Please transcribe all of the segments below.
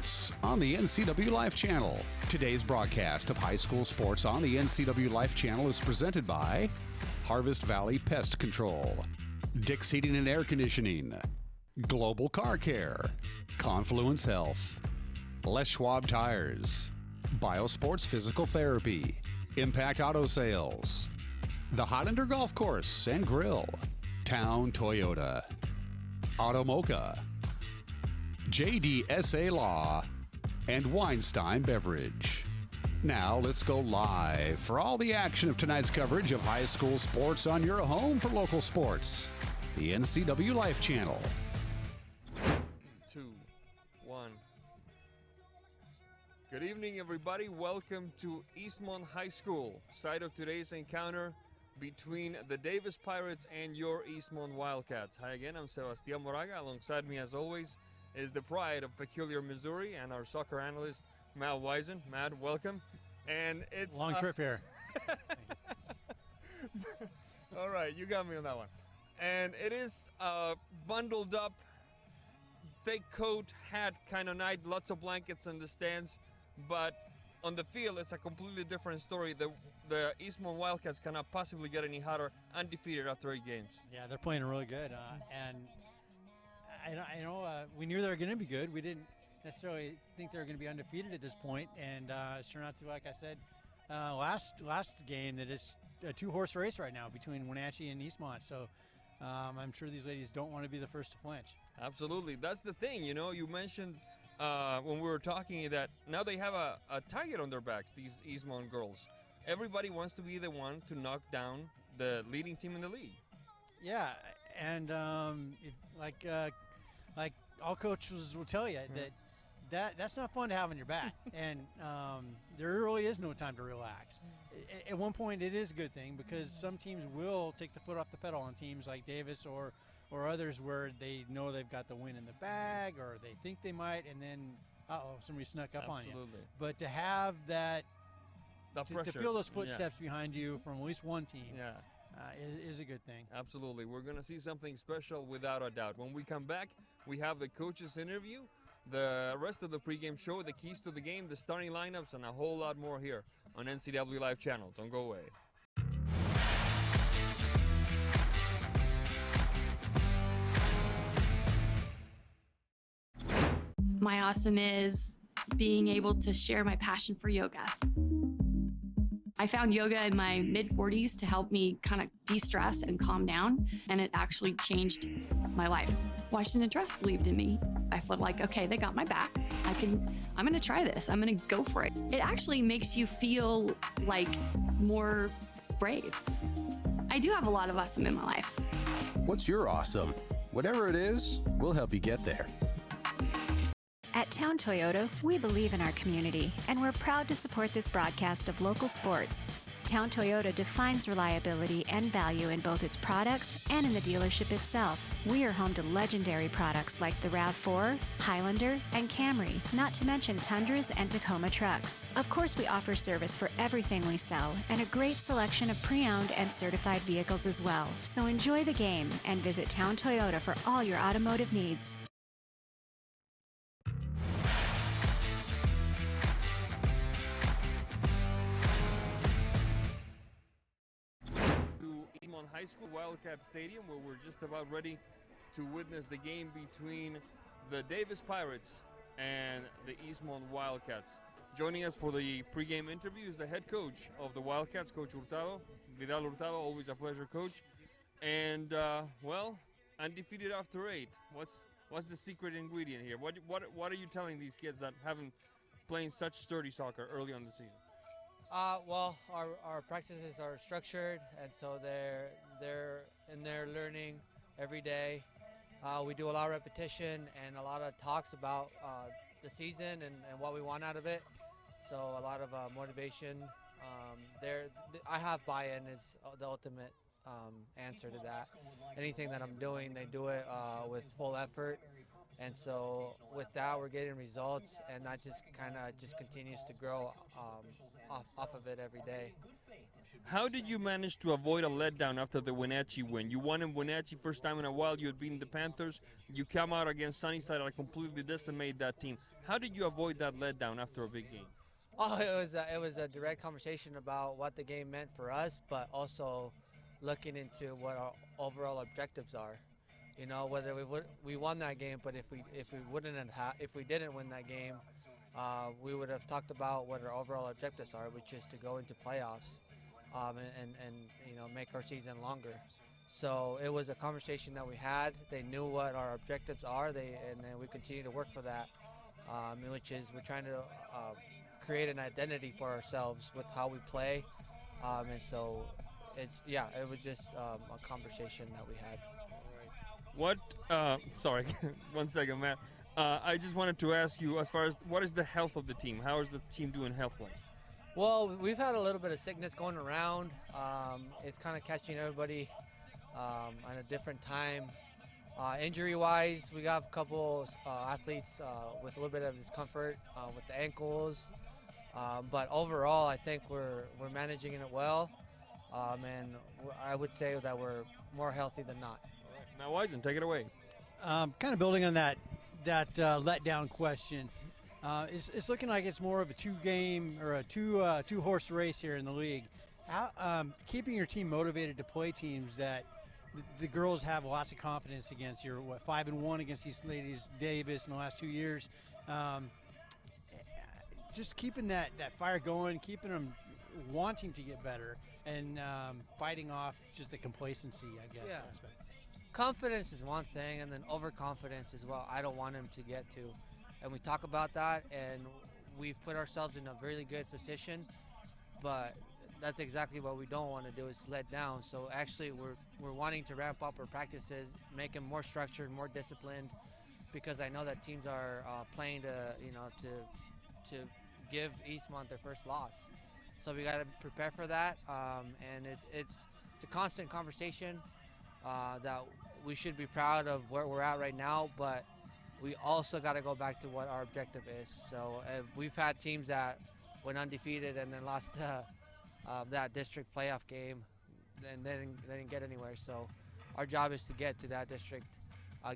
sports on the NCW Life Channel. Today's broadcast of high school sports on the NCW Life Channel is presented by Harvest Valley Pest Control, Dick's Heating and Air Conditioning, Global Car Care, Confluence Health, Les Schwab Tires, Biosports Physical Therapy, Impact Auto Sales, the Highlander Golf Course and Grill, Town Toyota, Automocha, JDSA Law, and Weinstein Beverage. Now let's go live for all the action of tonight's coverage of high school sports on your home for local sports, the NCW Life Channel. 2, 1. Good evening, everybody. Welcome to Eastmont High School, site of today's encounter between the Davis Pirates and your Eastmont Wildcats. Hi again, I'm Sebastian Moraga. Alongside me, as always, is the pride of Peculiar, Missouri, and our soccer analyst, Matt Wisen. Matt, welcome. And it's long trip here. All right, you got me on that one. And it is bundled up, thick coat, hat kind of night, lots of blankets in the stands, but on the field, it's a completely different story. The Eastmont Wildcats cannot possibly get any hotter, undefeated after 8 games. Yeah, they're playing really good, and I know we knew they were going to be good. We didn't necessarily think they were going to be undefeated at this point, and it's turned out to, like I said, last game, that it's a 2-horse race right now between Wenatchee and Eastmont. So I'm sure these ladies don't want to be the first to flinch. Absolutely, that's the thing. You know, you mentioned when we were talking that now they have a target on their backs. These Eastmont girls, everybody wants to be the one to knock down the leading team in the league. Yeah, and like all coaches will tell you, that's not fun to have on your back. And there really is no time to relax. At one point, it is a good thing because some teams will take the foot off the pedal on teams like Davis or others where they know they've got the win in the bag or they think they might, and then, somebody snuck up on you. But to have that, to feel those footsteps behind you from at least one team, is a good thing. Absolutely. We're going to see something special without a doubt. When we come back, we have the coaches interview, the rest of the pregame show, the keys to the game, the starting lineups, and a whole lot more here on NCW Live Channel. Don't go away. My awesome is being able to share my passion for yoga. I found yoga in my mid-40s to help me kind of de-stress and calm down, and it actually changed my life. Washington Trust believed in me. I felt like, okay, they got my back. I'm gonna try this. I'm gonna go for it. It actually makes you feel like more brave. I do have a lot of awesome in my life. What's your awesome? Whatever it is, we'll help you get there. At Town Toyota, we believe in our community, and we're proud to support this broadcast of local sports. Town Toyota defines reliability and value in both its products and in the dealership itself. We are home to legendary products like the RAV4, Highlander, and Camry, not to mention Tundras and Tacoma trucks. Of course, we offer service for everything we sell, and a great selection of pre-owned and certified vehicles as well. So enjoy the game and visit Town Toyota for all your automotive needs. High School Wildcat Stadium, where we're just about ready to witness the game between the Davis Pirates and the Eastmont Wildcats. Joining us for the pregame interview is the head coach of the Wildcats, Coach Hurtado, Vidal Hurtado. Always a pleasure, Coach. And well, undefeated after 8. What's the secret ingredient here? What are you telling these kids that haven't played such sturdy soccer early on the season? Well, our practices are structured, and so they're in there learning every day. We do a lot of repetition and a lot of talks about the season and what we want out of it. So a lot of motivation. I have buy-in is the ultimate answer to that. Anything that I'm doing, they do it with full effort. And so with that, we're getting results, and that just kind of just continues to grow off of it every day. How did you manage to avoid a letdown after the Wenatchee win? You won in Wenatchee first time in a while. You had beaten the Panthers. You come out against Sunnyside and completely decimate that team. How did you avoid that letdown after a big game? Oh, it was a direct conversation about what the game meant for us, but also looking into what our overall objectives are. You know, whether we won that game, but if we didn't win that game, we would have talked about what our overall objectives are, which is to go into playoffs, and you know, make our season longer. So it was a conversation that we had. They knew what our objectives are. And then we continue to work for that, which is we're trying to create an identity for ourselves with how we play, and so it was just a conversation that we had. What, sorry, 1 second, Matt. I just wanted to ask you, as far as what is the health of the team? How is the team doing health-wise? Well, we've had a little bit of sickness going around. It's kind of catching everybody at a different time. Injury-wise, we got a couple athletes with a little bit of discomfort with the ankles. But overall, I think we're managing it well. And I would say that we're more healthy than not. Matt Wisen, take it away. Kind of building on that letdown question. It's looking like it's more of a two-game or a two-horse race here in the league. How, keeping your team motivated to play teams that the girls have lots of confidence against. You're 5-1 against these ladies, Davis, in the last 2 years. Just keeping that fire going, keeping them wanting to get better, and fighting off just the complacency, I guess. Yeah. Aspect. Confidence is one thing, and then overconfidence is what I don't want him to get to. And we talk about that, and we've put ourselves in a really good position, but that's exactly what we don't want to do, is let down. So actually we're wanting to ramp up our practices, make them more structured, more disciplined, because I know that teams are playing to give Eastmont their first loss. So we got to prepare for that, and it's a constant conversation that we should be proud of where we're at right now, but we also got to go back to what our objective is. So if we've had teams that went undefeated and then lost that district playoff game, and they didn't get anywhere. So our job is to get to that district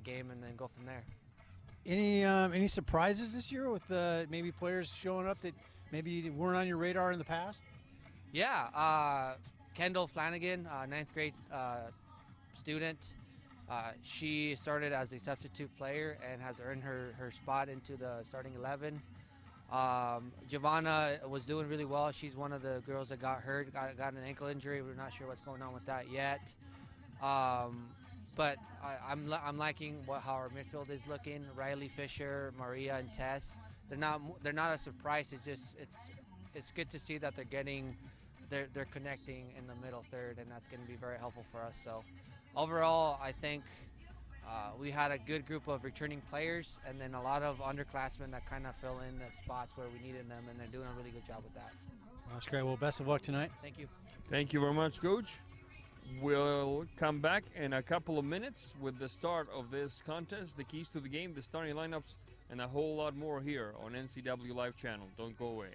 game and then go from there. Any surprises this year with maybe players showing up that maybe weren't on your radar in the past? Yeah, Kendall Flanagan, 9th grade student. She started as a substitute player and has earned her spot into the starting 11. Giovanna was doing really well. She's one of the girls that got hurt, got an ankle injury. We're not sure what's going on with that yet. But I'm liking how our midfield is looking. Riley, Fisher, Maria, and Tess. They're not a surprise. It's good to see that they're connecting in the middle third, and that's going to be very helpful for us. So overall, I think we had a good group of returning players, and then a lot of underclassmen that kind of fill in the spots where we needed them, and they're doing a really good job with that. That's great. Well, best of luck tonight. Thank you. Thank you very much, Coach. We'll come back in a couple of minutes with the start of this contest, the keys to the game, the starting lineups, and a whole lot more here on NCW Live Channel. Don't go away.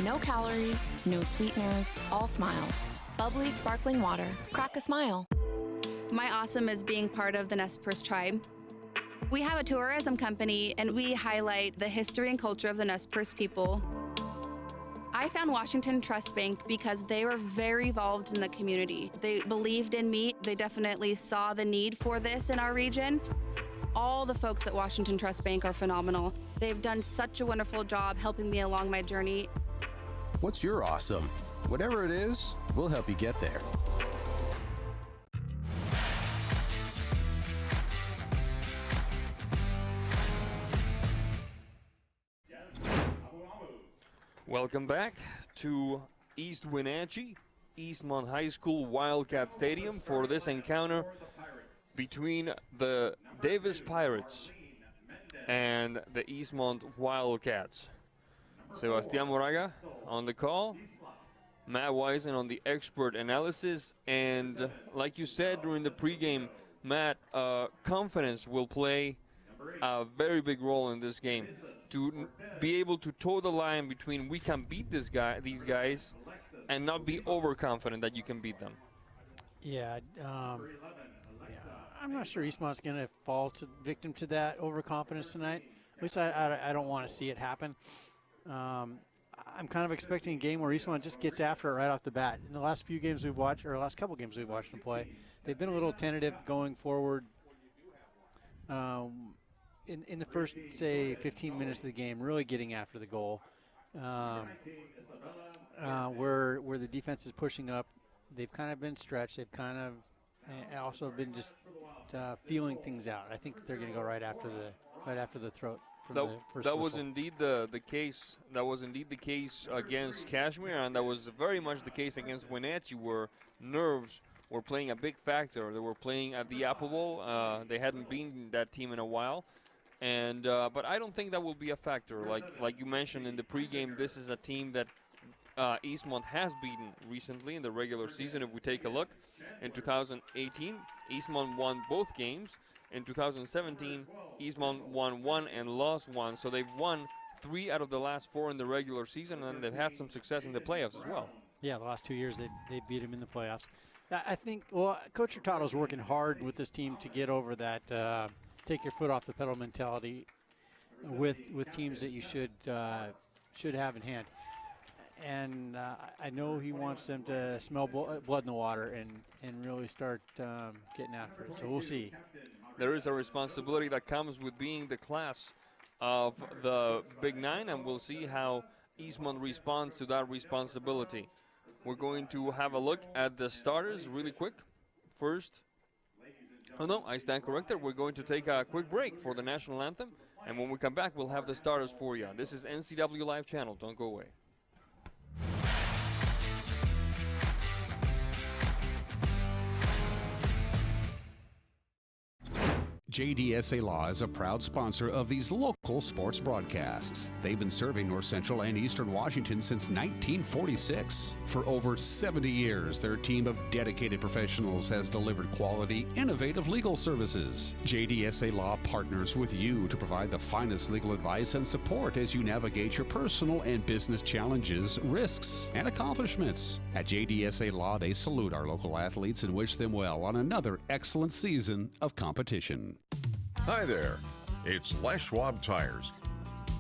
No calories, no sweeteners, all smiles. Bubbly sparkling water. Crack a smile. My awesome is being part of the Nez Perce tribe. We have a tourism company, and we highlight the history and culture of the Nez Perce people. I found Washington Trust Bank because they were very involved in the community. They believed in me. They definitely saw the need for this in our region. All the folks at Washington Trust Bank are phenomenal. They've done such a wonderful job helping me along my journey. What's your awesome? Whatever it is, we'll help you get there. Welcome back to East Wenatchee, Eastmont High School Wildcat Stadium for this encounter between the Davis Pirates and the Eastmont Wildcats. Sebastián Moraga on the call, Matt Wisen on the expert analysis, and like you said during the pregame, Matt, confidence will play a very big role in this game. To be able to toe the line between we can beat these guys, and not be overconfident that you can beat them. Yeah, I'm not sure Eastmont's going to fall victim to that overconfidence tonight. At least I don't want to see it happen. I'm kind of expecting a game where Eastmont just gets after it right off the bat. In the last few games we've watched, or last couple games we've watched them play, they've been a little tentative going forward. In the first, say, 15 minutes of the game, really getting after the goal, where the defense is pushing up, they've kind of been stretched. They've kind of also been just feeling things out. I think they're going to go right after the throat. That was indeed the case. That was indeed the case against Kashmir, and that was very much the case against Wenatchee, where nerves were playing a big factor. They were playing at the Apple Bowl. They hadn't beaten that team in a while. And but I don't think that will be a factor. Like you mentioned in the pregame, this is a team that Eastmont has beaten recently in the regular season. If we take a look, in 2018, Eastmont won both games. In 2017, Eastmont won 1 and lost 1. So they've won 3 out of the last 4 in the regular season, and they've had some success in the playoffs as well. Yeah, the last 2 years they beat him in the playoffs. I think, well, Coach Hurtado's working hard with this team to get over that take your foot off the pedal mentality with teams that you should have in hand. And I know he wants them to smell blood in the water and really start getting after it. So we'll see. There is a responsibility that comes with being the class of the Big Nine, and we'll see how Eastmont responds to that responsibility. We're going to have a look at the starters really quick. First, oh no, I stand corrected. We're going to take a quick break for the national anthem, and when we come back, we'll have the starters for you. This is NCW Live Channel. Don't go away. JDSA Law is a proud sponsor of these local sports broadcasts. They've been serving North Central and Eastern Washington since 1946. For over 70 years, their team of dedicated professionals has delivered quality, innovative legal services. JDSA Law partners with you to provide the finest legal advice and support as you navigate your personal and business challenges, risks, and accomplishments. At JDSA Law, they salute our local athletes and wish them well on another excellent season of competition. Hi there, it's Les Schwab Tires.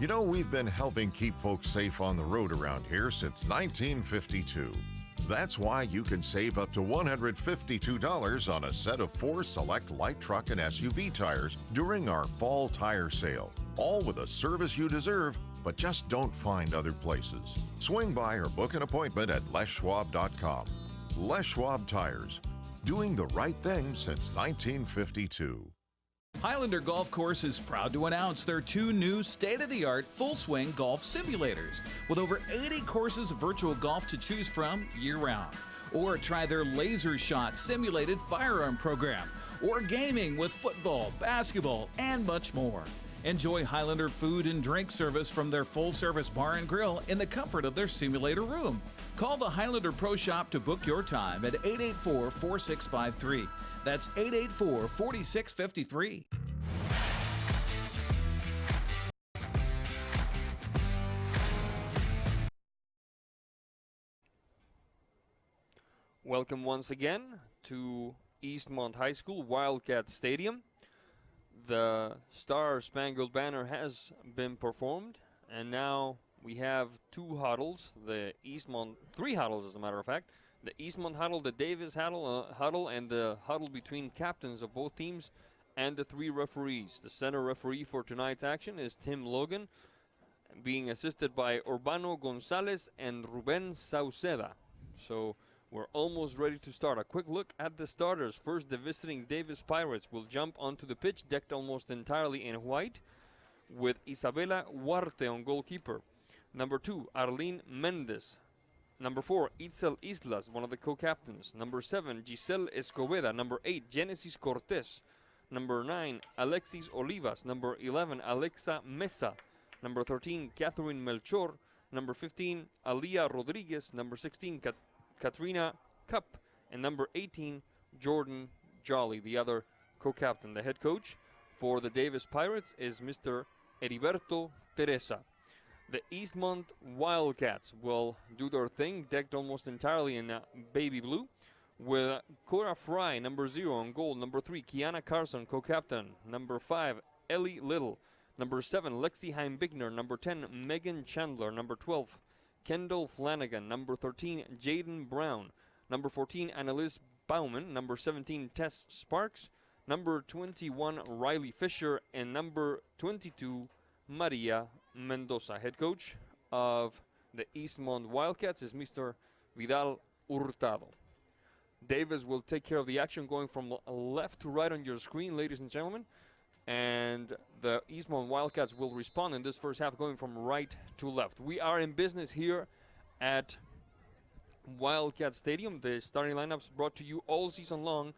You know, we've been helping keep folks safe on the road around here since 1952. That's why you can save up to $152 on a set of 4 select light truck and SUV tires during our fall tire sale. All with a service you deserve, but just don't find other places. Swing by or book an appointment at leschwab.com. Les Schwab Tires, doing the right thing since 1952. Highlander Golf Course is proud to announce their 2 new state-of-the-art full-swing golf simulators with over 80 courses of virtual golf to choose from year-round. Or try their Laser Shot simulated firearm program, or gaming with football, basketball, and much more. Enjoy Highlander food and drink service from their full-service bar and grill in the comfort of their simulator room. Call the Highlander Pro Shop to book your time at 884-4653. That's 884-4653. Welcome once again to Eastmont High School Wildcat Stadium. The Star Spangled Banner has been performed, and now we have 2 huddles, the Eastmont, 3 huddles as a matter of fact. The Eastmont huddle, the Davis huddle, and the huddle between captains of both teams and the 3 referees. The center referee for tonight's action is Tim Logan, being assisted by Urbano Gonzalez and Ruben Sauceda. So we're almost ready to start. A quick look at the starters. First, the visiting Davis Pirates will jump onto the pitch, decked almost entirely in white, with Isabela Huarte on goalkeeper. Number 2, Arlene Mendez. Number 4, Itzel Islas, one of the co-captains. Number 7, Giselle Escobeda. Number 8, Genesis Cortez. Number 9, Alexis Olivas. Number 11, Alexa Mesa. Number 13, Catherine Melchor. Number 15, Alia Rodriguez. Number 16, Katrina Cup. And number 18, Jordan Jolly, the other co-captain. The head coach for the Davis Pirates is Mr. Heriberto Teresa. The Eastmont Wildcats will do their thing, decked almost entirely in baby blue, with Cora Fry, number 0, on goal. Number 3, Kiana Carson, co-captain. Number 5, Ellie Little. Number 7, Lexi Heimbigner. Number 10, Megan Chandler. Number 12, Kendall Flanagan. Number 13, Jaden Brown. Number 14, Annalise Bauman. Number 17, Tess Sparks. Number 21, Riley Fisher. And number 22, Maria Mendoza. Head coach of the Eastmont Wildcats is Mr. Vidal Hurtado. Davis will take care of the action going from left to right on your screen, ladies and gentlemen. And the Eastmont Wildcats will respond in this first half going from right to left. We are in business here at Wildcat Stadium. The starting lineups brought to you all season long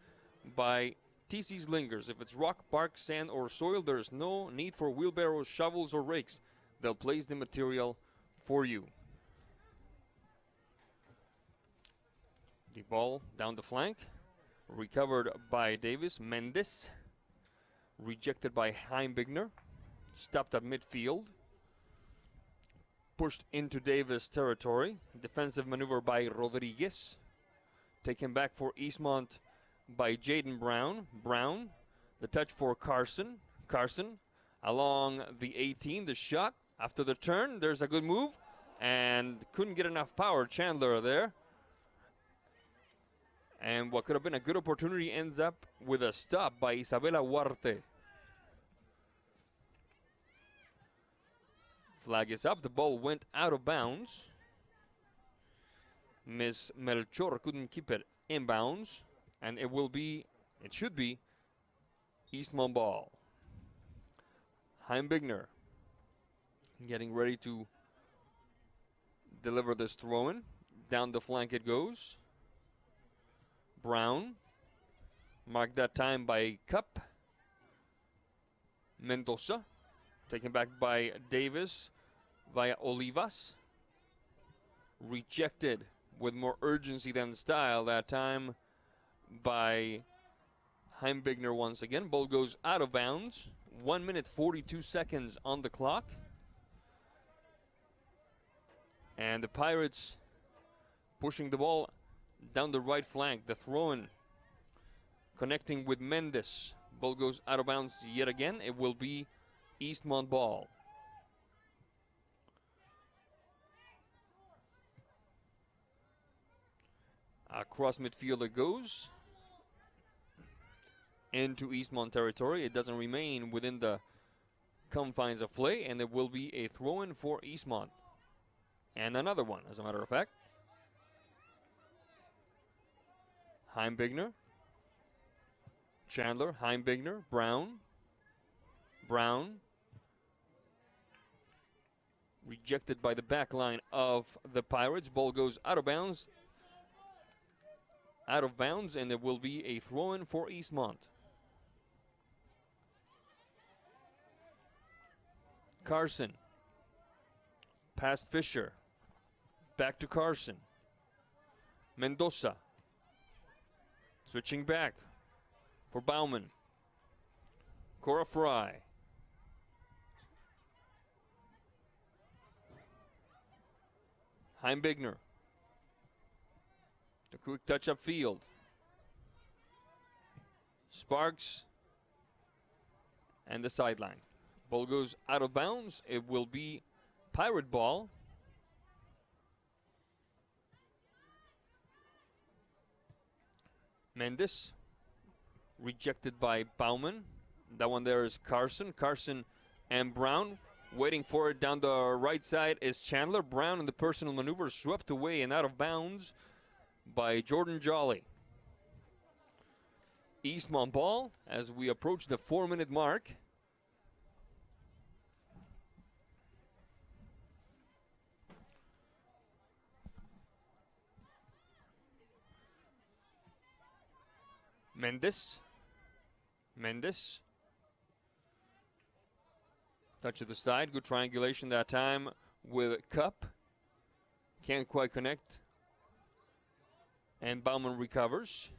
by TC's Lingers. If it's rock, bark, sand, or soil, there's no need for wheelbarrows, shovels, or rakes. They'll place the material for you. The ball down the flank, recovered by Davis. Mendes, rejected by Heimbigner, stopped at midfield, pushed into Davis territory. Defensive maneuver by Rodriguez, taken back for Eastmont by Jaden Brown. Brown, the touch for Carson. Carson along the 18, the shot after the turn. There's a good move and couldn't get enough power. Chandler there. And what could have been a good opportunity ends up with a stop by Isabela Huarte. Flag is up. The ball went out of bounds. Miss Melchor couldn't keep it in bounds. And it should be Eastmont ball. Heimbigner getting ready to deliver this throw-in. Down the flank it goes. Brown, marked that time by Cup. Mendoza, taken back by Davis via Olivas. Rejected with more urgency than style that time by Heimbigner once again. Ball goes out of bounds. 1 minute 42 seconds on the clock. And the Pirates pushing the ball down the right flank. The throw-in connecting with Mendes. Ball goes out of bounds yet again. It will be Eastmont ball. Across midfield it goes. Into Eastmont territory. It doesn't remain within the confines of play, and it will be a throw-in for Eastmont. And another one, as a matter of fact. Heimbigner. Chandler, Heimbigner, Brown. Brown. Rejected by the back line of the Pirates. Ball goes out of bounds. Out of bounds, and it will be a throw-in for Eastmont. Carson. Past Fisher. Back to Carson. Mendoza. Switching back for Bauman. Cora Fry. Heimbigner. The quick touch up field. Sparks. And the sideline. Ball goes out of bounds. It will be Pirate ball. Mendes. Rejected by Bauman. That one there is Carson. Carson and Brown. Waiting for it down the right side is Chandler. Brown in the personal maneuver swept away and out of bounds by Jordan Jolly. Eastmont ball as we approach the 4-minute mark. Mendes. Mendes. Touch to the side. Good triangulation that time with Cup. Can't quite connect. And Bauman recovers.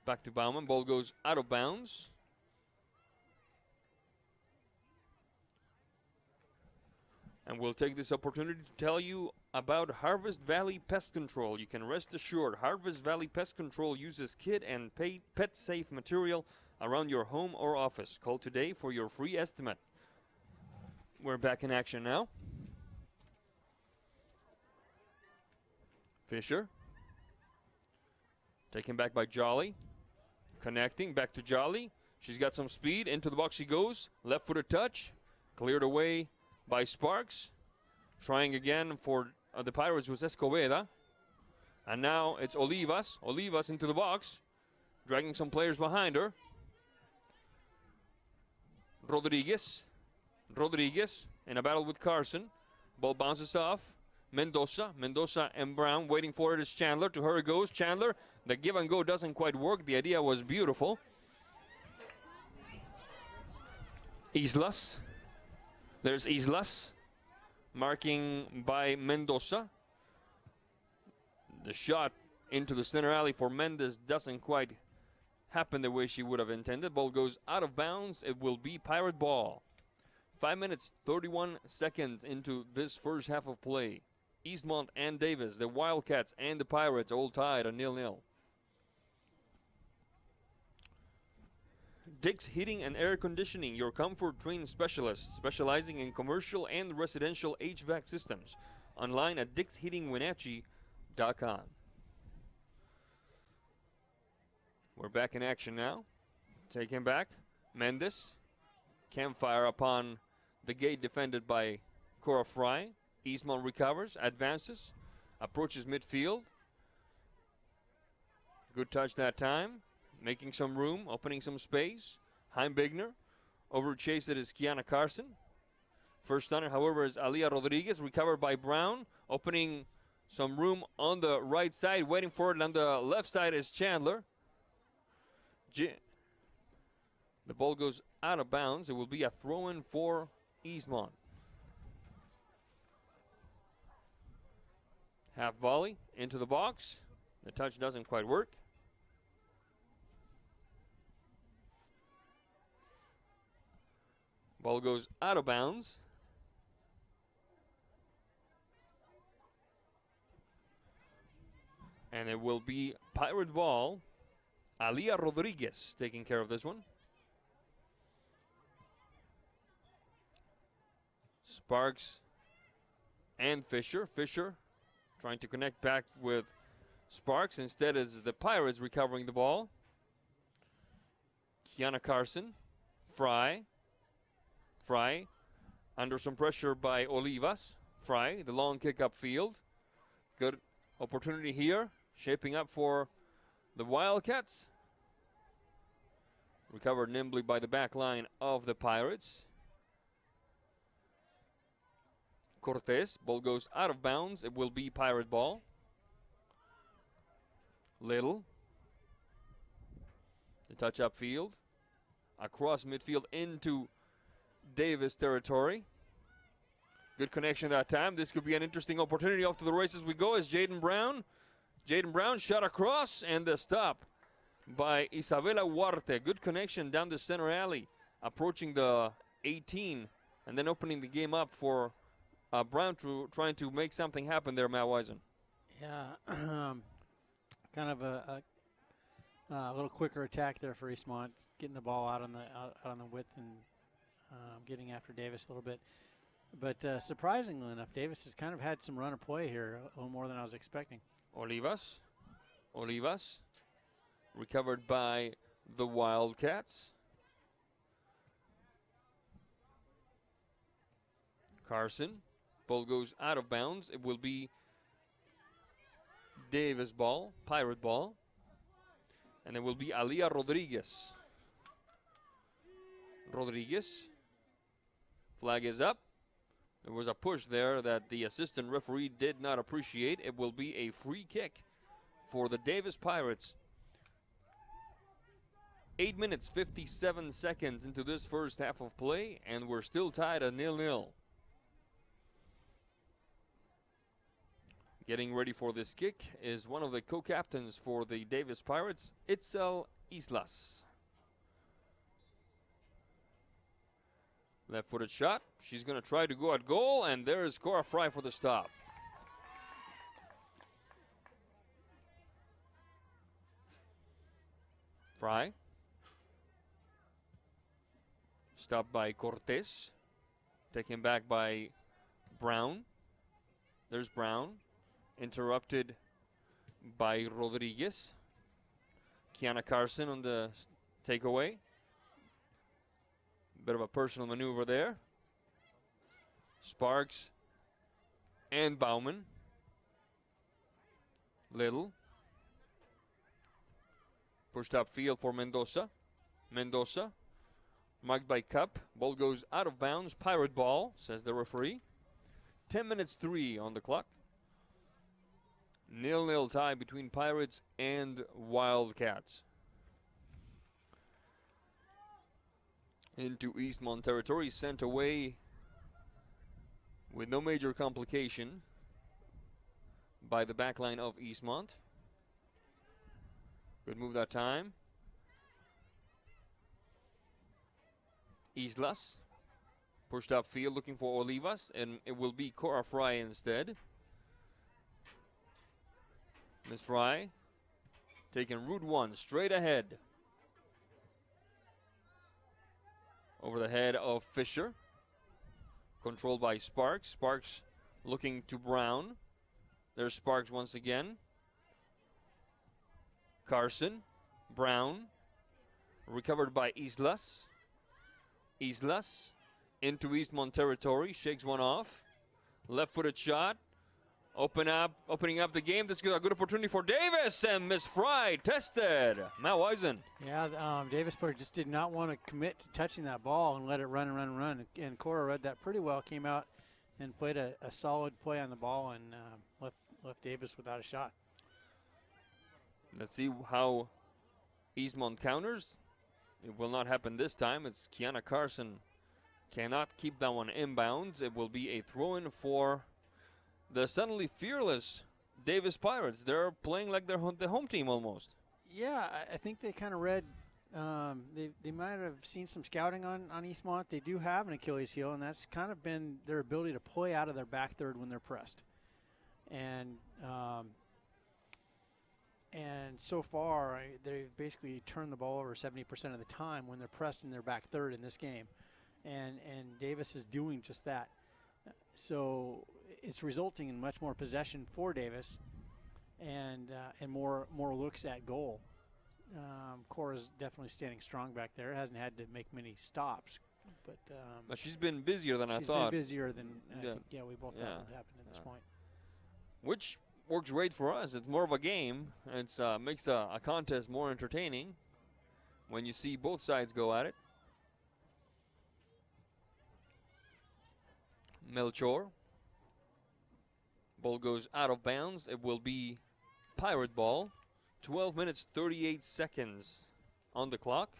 Back to Bauman. Ball goes out of bounds. And we'll take this opportunity to tell you about Harvest Valley Pest Control. You can rest assured Harvest Valley Pest Control uses kid and pet-safe material around your home or office. Call today for your free estimate. We're back in action now. Fisher. Taken back by Jolly. Connecting back to Jolly. She's got some speed. Into the box she goes. Left-footed touch. Cleared away by Sparks. Trying again for the Pirates was Escobeda. And now it's Olivas. Olivas into the box. Dragging some players behind her. Rodriguez. Rodriguez in a battle with Carson. Ball bounces off. Mendoza. Mendoza and Brown waiting for it is Chandler. To her it goes. Chandler. The give and go doesn't quite work. The idea was beautiful. Islas. There's Islas. Marking by Mendoza. The shot into the center alley for Mendes doesn't quite happen the way she would have intended. Ball goes out of bounds. It will be Pirate ball. 5 minutes, 31 seconds into this first half of play. Eastmont and Davis, the Wildcats and the Pirates all tied at 0-0. Dick's Heating and Air Conditioning, your comfort trained specialist, specializing in commercial and residential HVAC systems. Online at dicksheatingwenatchee.com. We're back in action now. Taken back. Mendes. Campfire upon the gate defended by Cora Fry. Eastmont recovers, advances, approaches midfield. Good touch that time. Making some room, opening some space. Heimbigner. Over chase it is Kiana Carson. First stunner, however, is Alia Rodriguez. Recovered by Brown. Opening some room on the right side. Waiting for it on the left side is Chandler. The ball goes out of bounds. It will be a throw-in for Eastmont. Half volley into the box. The touch doesn't quite work. Ball goes out of bounds. And it will be Pirate ball. Alia Rodriguez taking care of this one. Sparks and Fisher. Fisher trying to connect back with Sparks. Instead, it's the Pirates recovering the ball. Kiana Carson. Fry. Fry under some pressure by Olivas. Fry, the long kick upfield. Good opportunity here. Shaping up for the Wildcats. Recovered nimbly by the back line of the Pirates. Cortez, ball goes out of bounds. It will be Pirate ball. Little. The touch upfield. Across midfield into Davis territory. Good connection that time. This could be an interesting opportunity. Off to the races we go as Jaden Brown. Jaden Brown shot across and the stop by Isabela Huarte. Good connection down the center alley. Approaching the 18 and then opening the game up for Brown trying to make something happen there, Matt Wisen. Yeah, kind of a little quicker attack there for Eastmont, getting the ball out on the width and getting after Davis a little bit. But surprisingly enough, Davis has kind of had some run of play here, a little more than I was expecting. Olivas. Recovered by the Wildcats. Carson. Ball goes out of bounds. It will be Davis ball, Pirate ball. And it will be Alia Rodriguez. Flag is up. There was a push there that the assistant referee did not appreciate. It will be a free kick for the Davis Pirates. 8 minutes, 57 seconds into this first half of play, and we're still tied at 0-0. Getting ready for this kick is one of the co-captains for the Davis Pirates, Itzel Islas. Left-footed shot. She's going to try to go at goal, and there's Cora Fry for the stop. Fry. Stopped by Cortez. Taken back by Brown. There's Brown. Interrupted by Rodriguez. Kiana Carson on the takeaway. Bit of a personal maneuver there. Sparks and Bauman. Little. Pushed upfield for Mendoza. Mendoza. Marked by Cup. Ball goes out of bounds. Pirate ball, says the referee. 10 minutes 3 on the clock. 0-0 tie between Pirates and Wildcats. Into Eastmont territory, sent away with no major complication by the backline of Eastmont. Good move that time. Islas pushed upfield looking for Olivas, and it will be Cora Fry instead. Miss Fry taking Route 1 straight ahead. Over the head of Fisher. Controlled by Sparks. Sparks looking to Brown. There's Sparks once again. Carson. Brown. Recovered by Islas. Islas into Eastmont territory. Shakes one off. Left-footed shot. Opening up the game. This is a good opportunity for Davis, and Miss Fry tested. Matt Wisen. Yeah, Davis player just did not want to commit to touching that ball and let it run and run and run. And Cora read that pretty well. Came out and played a solid play on the ball and left Davis without a shot. Let's see how Eastmont counters. It will not happen this time. It's Kiana Carson cannot keep that one inbounds. It will be a throw-in for the suddenly fearless Davis Pirates. They're playing like they're the home team almost. Yeah, I think they kind of read. They might have seen some scouting on Eastmont. They do have an Achilles heel, and that's kind of been their ability to play out of their back third when they're pressed. And so far, they've basically turned the ball over 70% of the time when they're pressed in their back third in this game. And Davis is doing just that. So it's resulting in much more possession for Davis and more looks at goal. Cora's definitely standing strong back there. Hasn't had to make many stops. But she's been busier than I thought. She's been busier than I think. Yeah, we both thought would happen at this point. Which works great for us. It's more of a game. It makes a contest more entertaining when you see both sides go at it. Melchor. Ball goes out of bounds. It will be Pirate ball. 12 minutes, 38 seconds on the clock.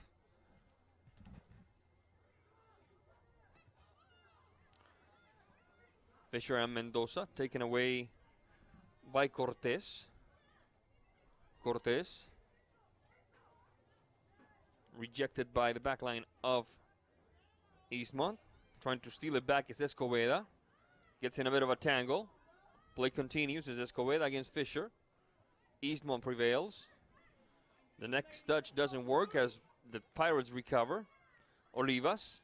Fisher and Mendoza taken away by Cortez. Cortez rejected by the backline of Eastmont. Trying to steal it back is Escobedo. Gets in a bit of a tangle. Play continues as Escobedo against Fisher. Eastmont prevails. The next touch doesn't work as the Pirates recover. Olivas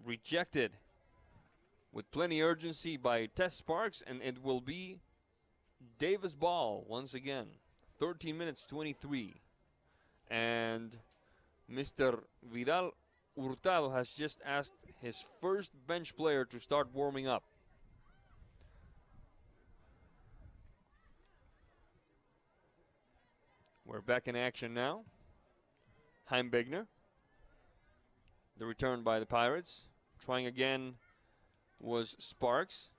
rejected with plenty urgency by Tess Sparks, and it will be Davis ball once again. 13 minutes 23. And Mr. Vidal Hurtado has just asked his first bench player to start warming up. We're back in action now. Heimbigner. The return by the Pirates. Trying again was Sparks.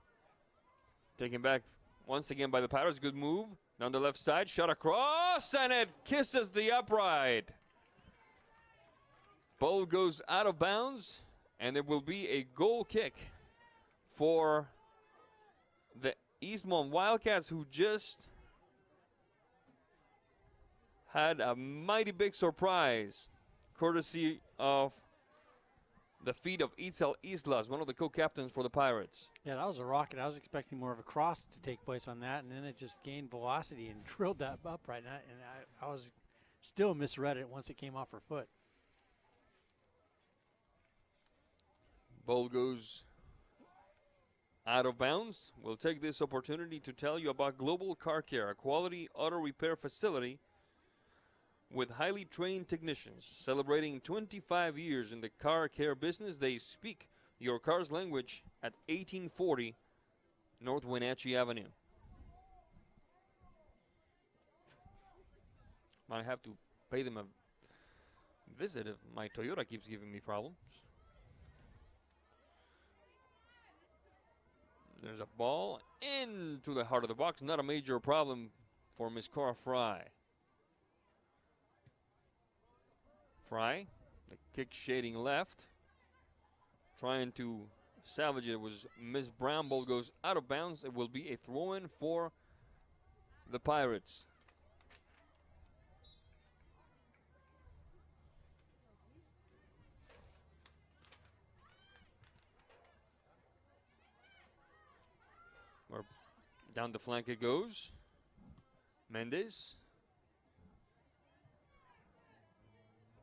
Taken back once again by the Pirates. Good move. Down the left side, shot across, and it kisses the upright. Ball goes out of bounds, and it will be a goal kick for the Eastmont Wildcats, who just had a mighty big surprise, courtesy of the feet of Itzel Islas, one of the co-captains for the Pirates. Yeah, that was a rocket. I was expecting more of a cross to take place on that, and then it just gained velocity and drilled that upright. And I was still misread it once it came off her foot. Ball goes out of bounds. We'll take this opportunity to tell you about Global Car Care, a quality auto repair facility with highly trained technicians. Celebrating 25 years in the car care business, they speak your car's language at 1840 North Wenatchee Avenue. Might have to pay them a visit if my Toyota keeps giving me problems. There's a ball into the heart of the box. Not a major problem for Miss Cora Fry. Fry, the kick shading left. Trying to salvage it was Miss Brown. Ball goes out of bounds. It will be a throw-in for the Pirates. Or down the flank it goes. Mendez.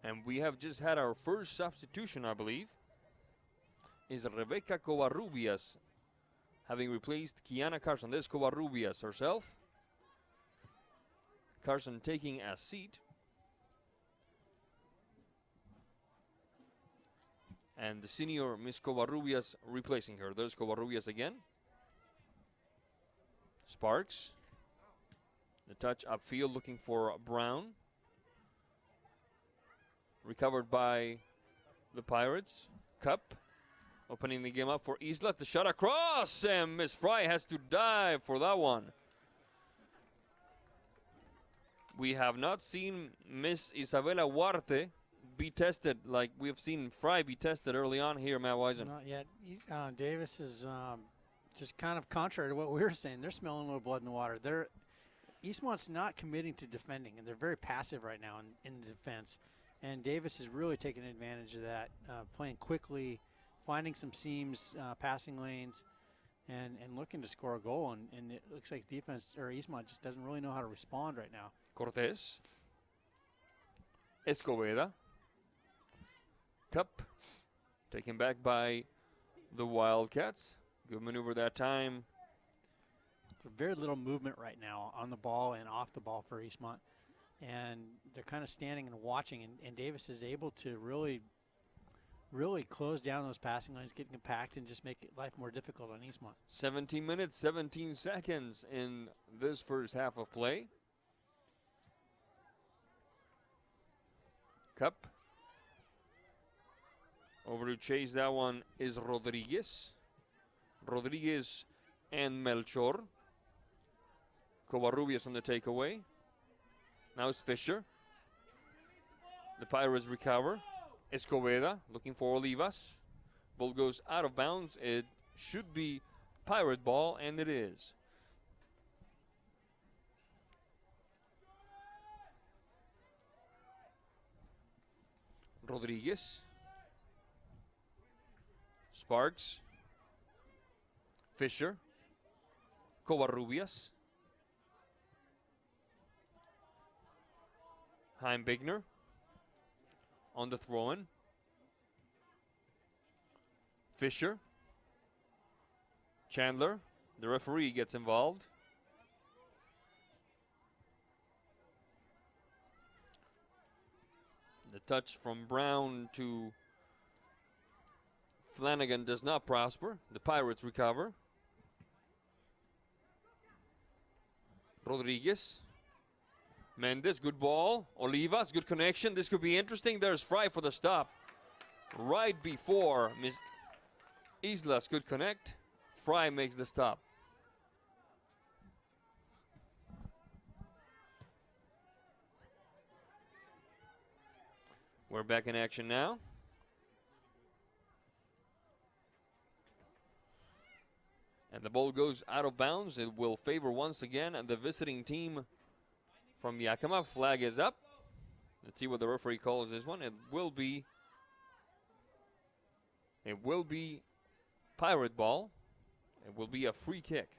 And we have just had our first substitution, I believe. Is Rebecca Covarrubias, having replaced Kiana Carson. There's Covarrubias herself. Carson taking a seat. And the senior Miss Covarrubias replacing her. There's Covarrubias again. Sparks. The touch upfield looking for Brown. Recovered by the Pirates. Cup opening the game up for Islas. The shot across, and Miss Fry has to dive for that one. We have not seen Miss Isabela Huarte be tested like we have seen Fry be tested early on here, Matt Wisen. Not yet. Davis is just kind of contrary to what we were saying. They're smelling a little blood in the water. Eastmont's not committing to defending, and they're very passive right now in the defense. And Davis is really taking advantage of that, playing quickly, finding some seams, passing lanes, and looking to score a goal. And it looks like defense, or Eastmont, just doesn't really know how to respond right now. Cortez. Escoveda. Cup. Taken back by the Wildcats. Good maneuver that time. Very little movement right now on the ball and off the ball for Eastmont. And they're kind of standing and watching, and Davis is able to really close down those passing lanes, get compact, and just make life more difficult on Eastmont. 17 minutes, 17 seconds in this first half of play. Cup. Over to chase that one is Rodriguez. Rodriguez and Melchor. Covarrubias on the takeaway. Now it's Fisher. The Pirates recover. Escoveda looking for Olivas. Ball goes out of bounds. It should be Pirate ball, and it is. Rodriguez. Sparks. Fisher. Covarrubias. Heimbigner on the throw-in. Fisher. Chandler. The referee gets involved. The touch from Brown to Flanagan does not prosper. The Pirates recover. Rodriguez. Mendez, good ball. Olivas, good connection. This could be interesting. There's Fry for the stop. Right before Miss Islas could connect, Fry makes the stop. We're back in action now. And the ball goes out of bounds. It will favor once again the visiting team from Yakima. Flag is up. Let's see what the referee calls this one. It will be Pirate ball. It will be a free kick.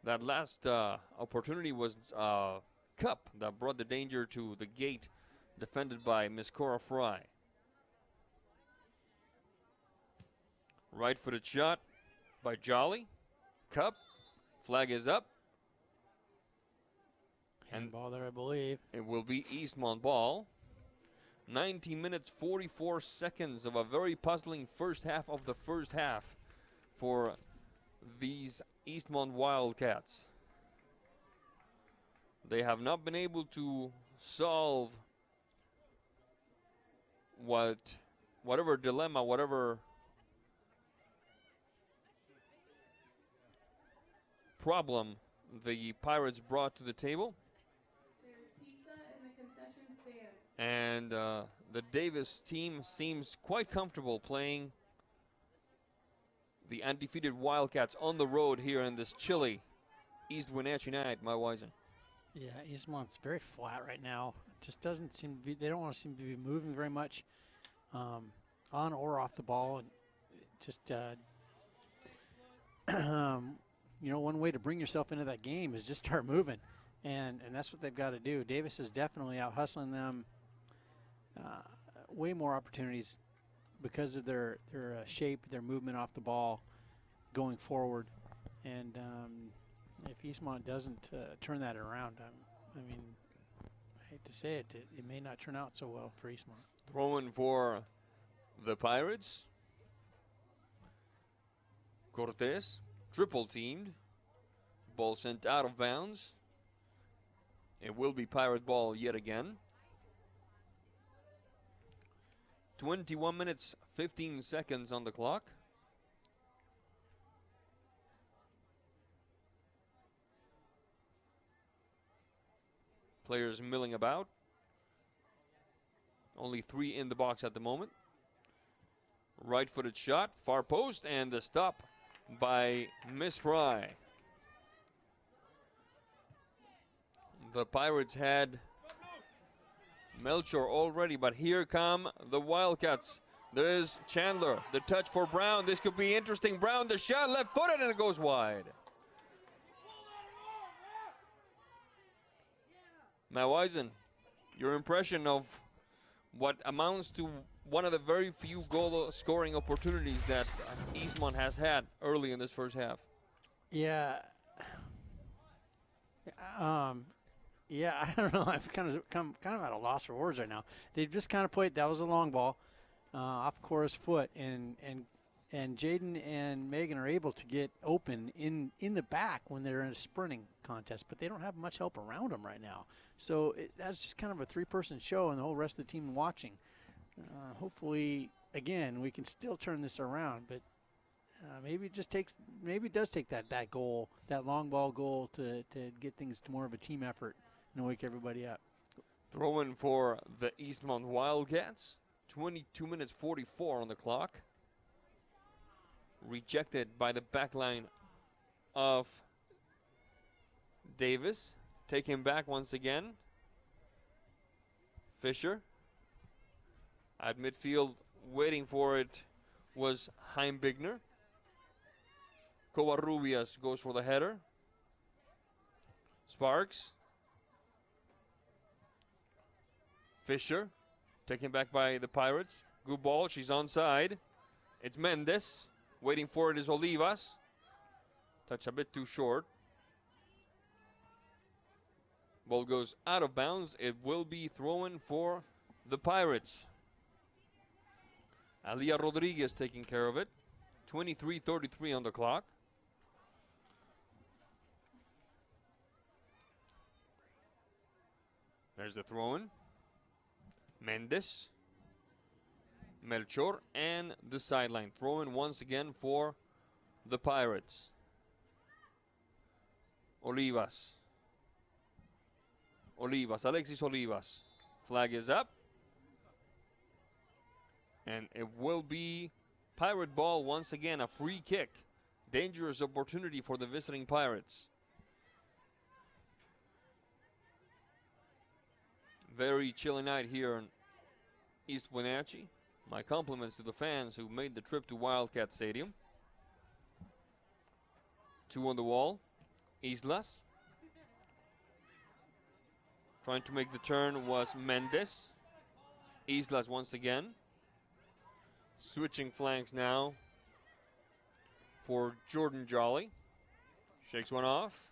That last opportunity was Cup that brought the danger to the gate, defended by Miss Cora Fry. Right-footed shot by Jolly. Cup. Flag is up. Handball there, I believe. It will be Eastmont ball. 19 minutes, 44 seconds of a very puzzling first half of the first half for these Eastmont Wildcats. They have not been able to solve whatever dilemma, whatever problem the Pirates brought to the table. There's pizza in the concession stand. And the Davis team seems quite comfortable playing the undefeated Wildcats on the road here in this chilly East Wenatchee night, my Wisen. Yeah, Eastmont's very flat right now. It just doesn't seem to be, they don't want to seem to be moving very much on or off the ball. And just, you know, one way to bring yourself into that game is just start moving. And that's what they've got to do. Davis is definitely out hustling them. Way more opportunities because of their shape, their movement off the ball going forward. And if Eastmont doesn't turn that around, I mean, I hate to say it, it may not turn out so well for Eastmont. Throwing for the Pirates. Cortez, triple teamed. Ball sent out of bounds. It will be Pirate ball yet again. 21 minutes, 15 seconds on the clock. Players milling about. Only 3 in the box at the moment. Right-footed shot, far post, and the stop by Miss Fry. The Pirates had Melchor already, but here come the Wildcats. There is Chandler, the touch for Brown. This could be interesting. Brown, the shot, left-footed, and it goes wide. Now, Eisen, your impression of what amounts to one of the very few goal-scoring opportunities that Eastmont has had early in this first half. Yeah. Yeah, I don't know. I've kind of at a loss for words right now. They've just kind of played. That was a long ball off Cora's foot, and Jaden and Megan are able to get open in the back when they're in a sprinting contest, but they don't have much help around them right now. So that's just kind of a 3-person show, and the whole rest of the team watching. Hopefully, again, we can still turn this around, but maybe it does take that goal, that long ball goal, to get things to more of a team effort and wake everybody up. Throwing for the Eastmont Wildcats. 22 minutes 44 on the clock. Rejected by the back line of Davis. Take him back once again. Fisher. At midfield, waiting for it, was Heimbigner. Covarrubias goes for the header. Sparks. Fisher. Taken back by the Pirates. Good ball. She's onside. It's Mendez. Waiting for it is Olivas. Touch a bit too short. Ball goes out of bounds. It will be thrown for the Pirates. Alia Rodriguez taking care of it. 23:33 on the clock. There's the throw-in. Mendez, Melchor, and the sideline. Throw-in once again for the Pirates. Olivas. Olivas, Alexis Olivas. Flag is up. And it will be Pirate ball once again, a free kick. Dangerous opportunity for the visiting Pirates. Very chilly night here in East Wenatchee. My compliments to the fans who made the trip to Wildcat Stadium. 2 on the wall. Islas. Trying to make the turn was Mendes. Islas once again. Switching flanks now for Jordan Jolly. Shakes one off.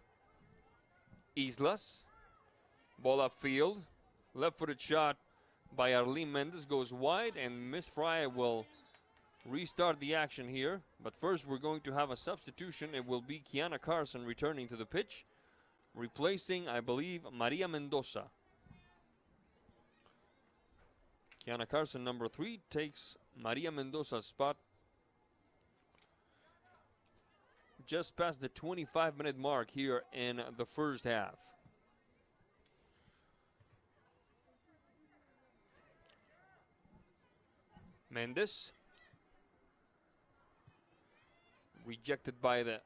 Islas. Ball upfield. Left-footed shot by Arlene Mendes goes wide, and Miss Fry will restart the action here. But first we're going to have a substitution. It will be Kiana Carson returning to the pitch, replacing, I believe, Maria Mendoza. Kiana Carson, number 3, takes Maria Mendoza's spot. Just past the 25-minute mark here in the first half. Mendes. Rejected by the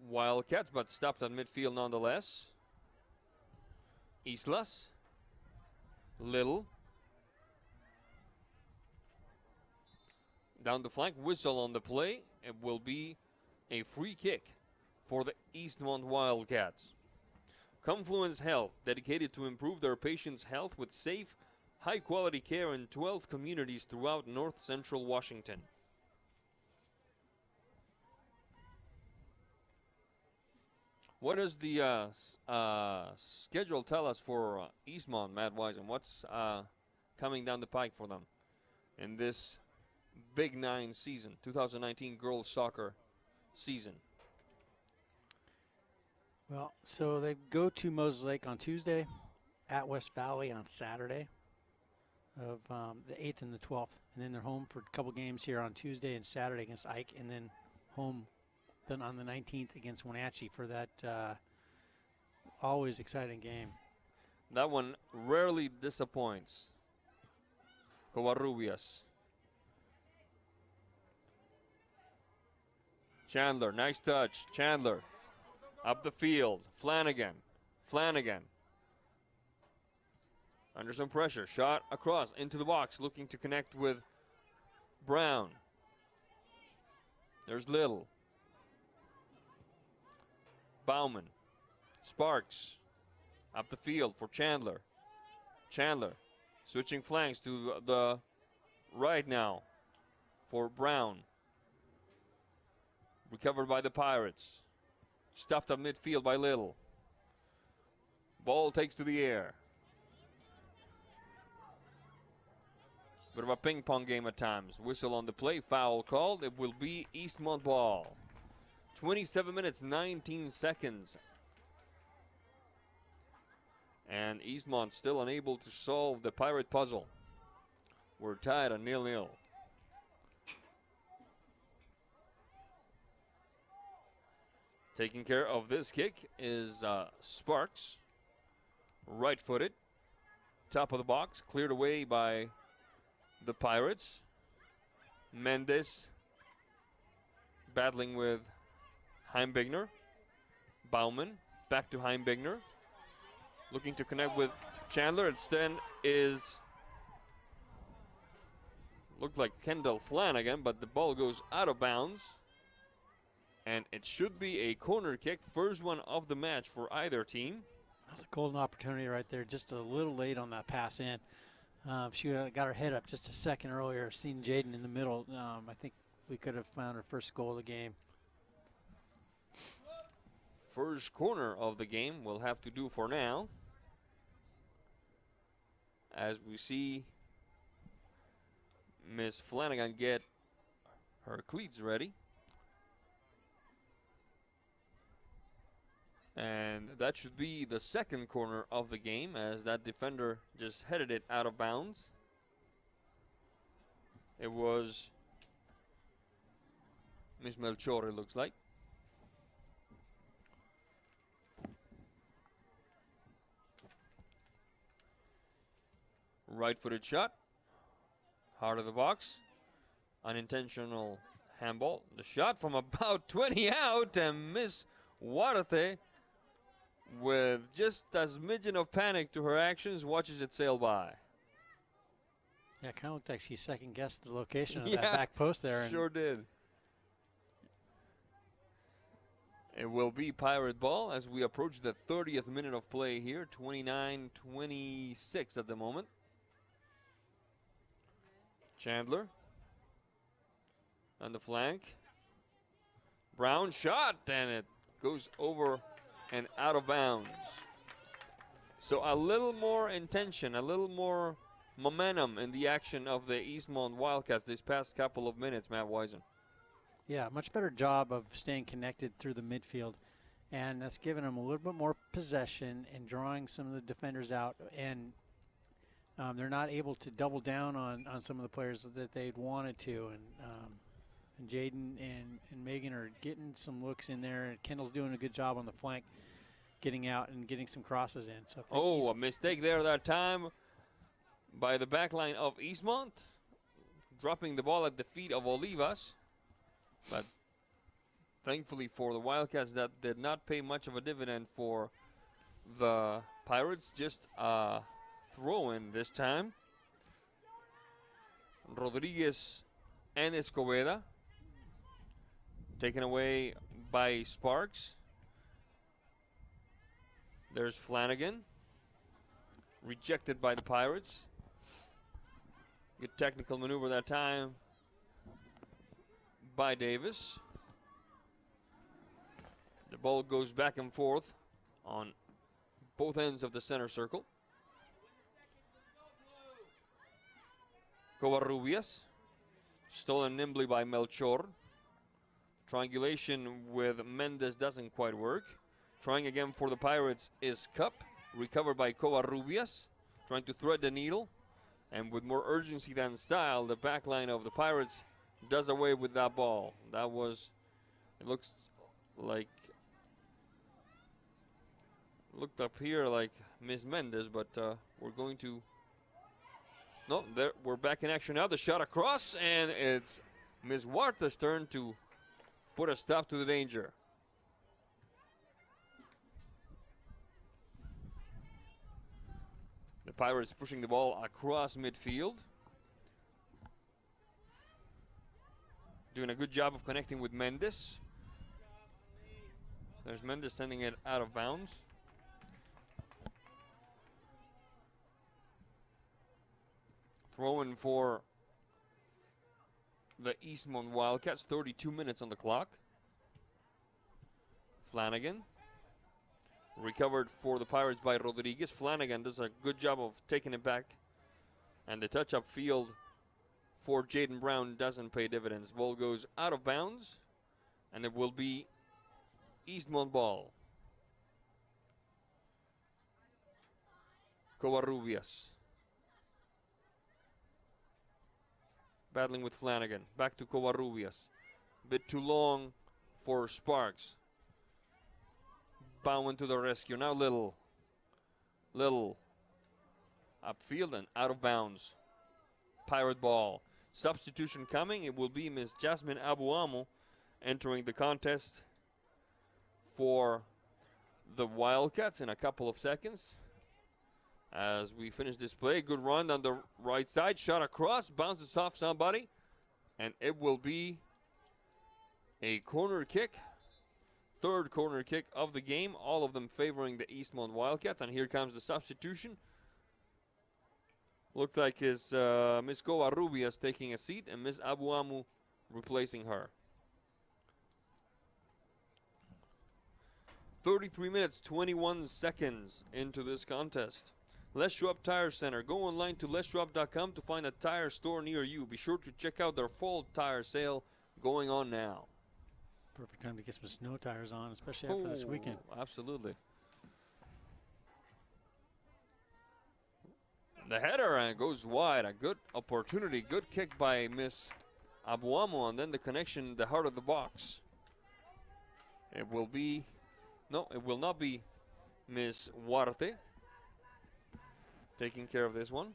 Wildcats, but stopped at midfield nonetheless. Islas. Little. Down the flank, whistle on the play. It will be a free kick for the Eastmont Wildcats. Confluence Health, dedicated to improve their patients' health with safe, high-quality care in 12 communities throughout North Central Washington. What does the schedule tell us for Eastmont, Matt Wise, and what's coming down the pike for them in this Big 9 season, 2019 girls soccer season? Well, so they go to Moses Lake on Tuesday, at West Valley on Saturday of the 8th and the 12th. And then they're home for a couple games here on Tuesday and Saturday against Ike, and then home then on the 19th against Wenatchee for that always exciting game. That one rarely disappoints. Covarrubias. Chandler, nice touch. Chandler up the field. Flanagan. Under some pressure. Shot across into the box, looking to connect with Brown. There's Little. Bauman. Sparks. Up the field for Chandler. Chandler switching flanks to the right now for Brown. Recovered by the Pirates. Stopped up midfield by Little. Ball takes to the air. Bit of a ping pong game at times. Whistle on the play, foul called. It will be Eastmont ball. 27 minutes, 19 seconds. And Eastmont still unable to solve the Pirate puzzle. We're tied at 0-0. Taking care of this kick is Sparks. Right-footed. Top of the box, cleared away by the Pirates. Mendes battling with Heimbigner. Bauman back to Heimbigner. Looking to connect with Chandler. Instead is looked like Kendall Flanagan, but the ball goes out of bounds. And it should be a corner kick, first one of the match for either team. That's a golden opportunity right there, just a little late on that pass in. If she got her head up just a second earlier, seen Jaden in the middle, I think we could have found her first goal of the game. First corner of the game will have to do for now. As we see Miss Flanagan get her cleats ready. And that should be the second corner of the game, as that defender just headed it out of bounds. It was Miss Melchor, it looks like. Right-footed shot. Heart of the box. Unintentional handball. The shot from about 20 out, and Miss Huarte, with just a smidgen of panic to her actions, watches it sail by. Yeah, kind of looked like she second-guessed the location of that back post there. And Sure did. It will be Pirate ball as we approach the 30th minute of play here. 29-26 at the moment. Chandler on the flank. Brown shot, and it goes over and out of bounds. So a little more intention, a little more momentum in the action of the Eastmont Wildcats this past couple of minutes, Matt Wisen. Yeah, much better job of staying connected through the midfield. And that's given them a little bit more possession and drawing some of the defenders out. And they're not able to double down on some of the players that they'd wanted to. And Jaden and Megan are getting some looks in there. And Kendall's doing a good job on the flank, getting out and getting some crosses in. So a mistake there that time by the back line of Eastmont, dropping the ball at the feet of Olivas. But thankfully for the Wildcats, that did not pay much of a dividend for the Pirates. Just a throw-in this time. Rodriguez and Escobedo taken away by Sparks. There's Flanagan. Rejected by the Pirates. Good technical maneuver that time by Davis. The ball goes back and forth on both ends of the center circle. Covarrubias, stolen nimbly by Melchor. Triangulation with Mendez doesn't quite work. Trying again for the Pirates is Cup, recovered by Covarrubias, trying to thread the needle. And with more urgency than style, the back line of the Pirates does away with that ball. That was, it looks like, looked up here like Miss Mendez, but we're going to, no, there, we're back in action now. The shot across, and it's Miss Huarte's turn to put a stop to the danger. The Pirates pushing the ball across midfield. Doing a good job of connecting with Mendez. There's Mendez sending it out of bounds. Throwing for the Eastmont Wildcats. 32 minutes on the clock. Flanagan. Recovered for the Pirates by Rodriguez. Flanagan does a good job of taking it back. And the touch up field for Jaden Brown doesn't pay dividends. Ball goes out of bounds. And it will be Eastmont ball. Covarrubias. Battling with Flanagan. Back to Covarrubias. Bit too long for Sparks. Bowen to the rescue. Now Little upfield and out of bounds. Pirate ball. Substitution coming. It will be Miss Jasmine Abuamo entering the contest for the Wildcats in a couple of seconds. As we finish this play, good run on the right side. Shot across, bounces off somebody, and it will be a corner kick. Third corner kick of the game, all of them favoring the Eastmont Wildcats. And here comes the substitution. Looks like it's Miss Covarrubias taking a seat and Miss Abuamu replacing her. 33 minutes, 21 seconds into this contest. Les Schwab Tire Center. Go online to leschwab.com to find a tire store near you. Be sure to check out their fall tire sale going on now. Perfect time to get some snow tires on, especially after this weekend. Absolutely. The header goes wide. A good opportunity. Good kick by Miss Abuamo. And then the connection, the heart of the box. It will be, no, it will not be Miss Huarte taking care of this one.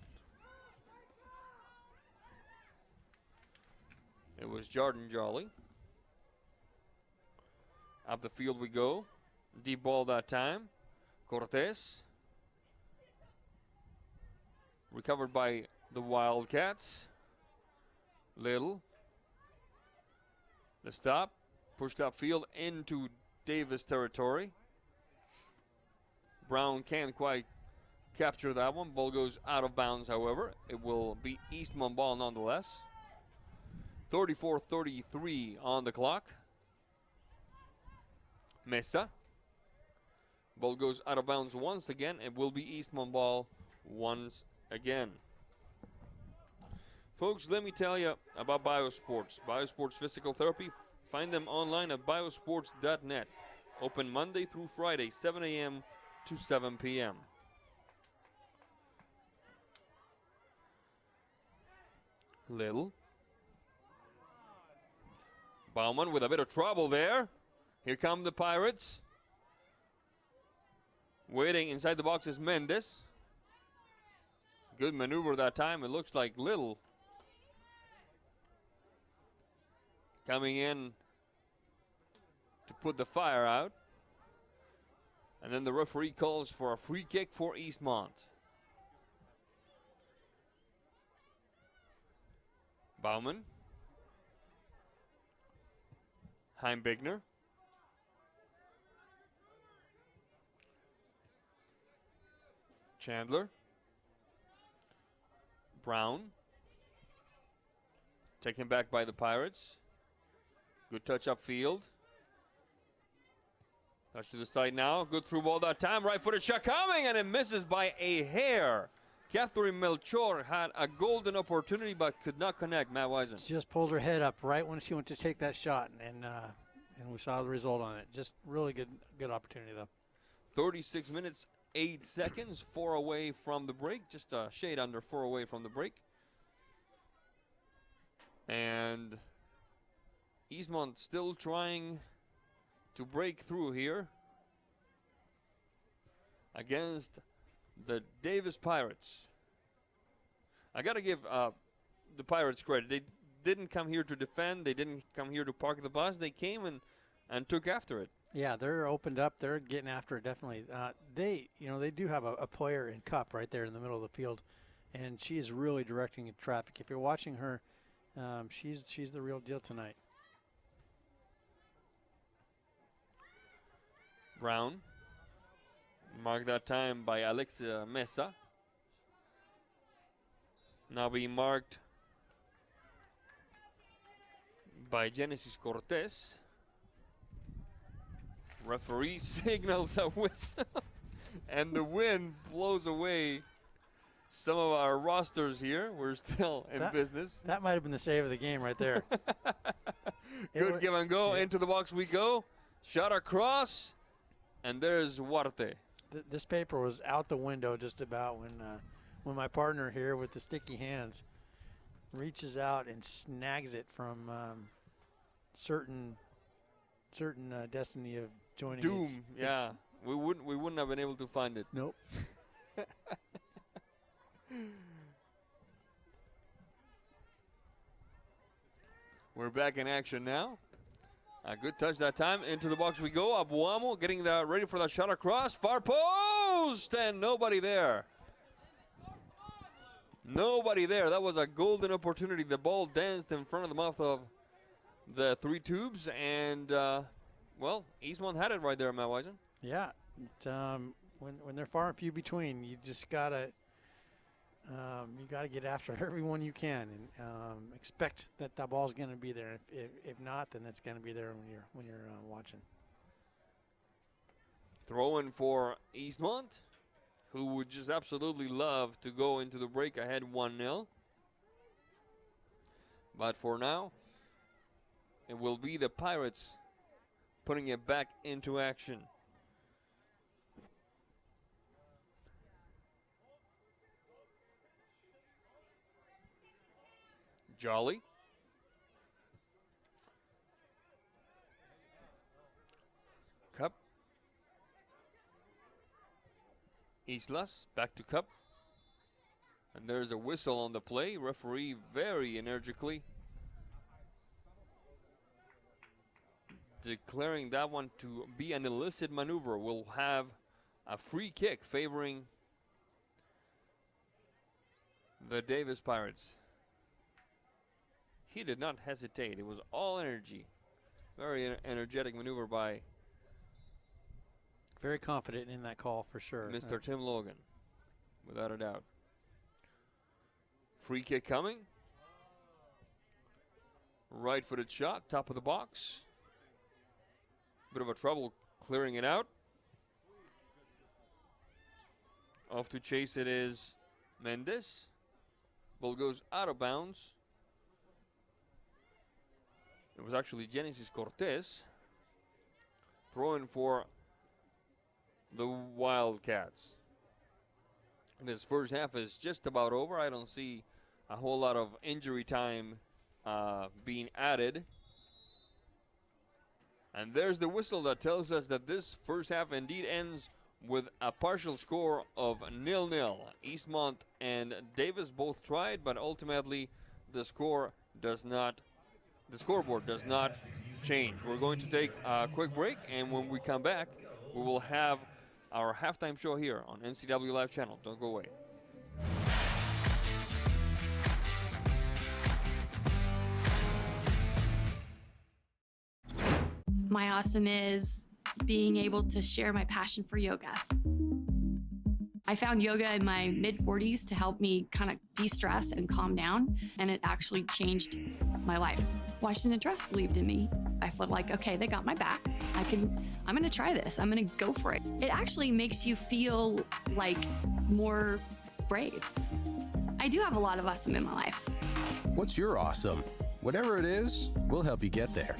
was Jordan Jolly. Up the field we go. Deep ball that time. Cortez. Recovered by the Wildcats. Little. The stop. Pushed upfield into Davis territory. Brown can't quite capture that one. Ball goes out of bounds, however. It will be Eastmont ball nonetheless. 34-33 on the clock. Mesa. Ball goes out of bounds once again. It will be Eastmont ball once again. Folks, let me tell you about Biosports. Biosports Physical Therapy. Find them online at biosports.net. Open Monday through Friday, 7 a.m. to 7 p.m. Little. Bauman with a bit of trouble there. Here come the Pirates. Waiting inside the box is Mendez. Good maneuver that time. It looks like Little coming in to put the fire out. And then the referee calls for a free kick for Eastmont. Bauman. Heimbigner. Chandler. Brown. Taken back by the Pirates. Good touch upfield. Touch to the side now. Good through ball that time. Right-footed shot coming, and it misses by a hair. Catherine Melchor had a golden opportunity but could not connect. Matt Wisen. Just pulled her head up right when she went to take that shot, and we saw the result on it. Just really good opportunity, though. 36 minutes, 8 seconds, 4 away from the break. Just a shade under 4 away from the break. And Eastmont still trying to break through here against the Davis Pirates. I got to give the Pirates credit. They didn't come here to defend. They didn't come here to park the bus. They came and took after it. Yeah, they're opened up. They're getting after it, definitely. They do have a player in Cup right there in the middle of the field, and she is really directing the traffic. If you're watching her, she's the real deal tonight. Brown. Marked that time by Alexia Mesa. Now being marked by Genesis Cortez. Referee signals a whistle. And the wind blows away some of our rosters here. We're still in business. That might have been the save of the game right there. Good give and go. Yeah. Into the box we go. Shot across. And there's Huarte. This paper was out the window just about when my partner here with the sticky hands reaches out and snags it from certain destiny of joining. Doom, yeah. We wouldn't have been able to find it. Nope. We're back in action now. A good touch that time. Into the box we go. Abuamo getting ready for that shot across. Far post! And nobody there. Nobody there. That was a golden opportunity. The ball danced in front of the mouth of the three tubes. And, well, Eastmont had it right there, Matt Wisen. Yeah. When they're far and few between, you just got to get after everyone you can and expect that the ball's going to be there. If not, then it's going to be there when you're watching. Throwing for Eastmont, who would just absolutely love to go into the break ahead 1-0. But for now, it will be the Pirates putting it back into action. Jolly. Cup. Islas back to Cup. And there's a whistle on the play. Referee very energically declaring that one to be an illicit maneuver. Will have a free kick favoring the Davis Pirates. He did not hesitate. It was all energy. Very energetic maneuver by Very confident in that call for sure. Mr. Tim Logan, without a doubt. Free kick coming. Right-footed shot, top of the box. Bit of a trouble clearing it out. Off to chase it is Mendes. Ball goes out of bounds. It was actually Genesis Cortez throwing for the Wildcats. This first half is just about over. I don't see a whole lot of injury time being added. And there's the whistle that tells us that this first half indeed ends with a partial score of 0-0. Eastmont and Davis both tried, but ultimately the scoreboard does not change. We're going to take a quick break, and when we come back, we will have our halftime show here on NCW Live Channel. Don't go away. My awesome is being able to share my passion for yoga. I found yoga in my mid-40s to help me kind of de-stress and calm down, and it actually changed my life. Washington Trust believed in me. I felt like, okay, they got my back. I'm gonna try this. I'm gonna go for it. It actually makes you feel like more brave. I do have a lot of awesome in my life. What's your awesome? Whatever it is, we'll help you get there.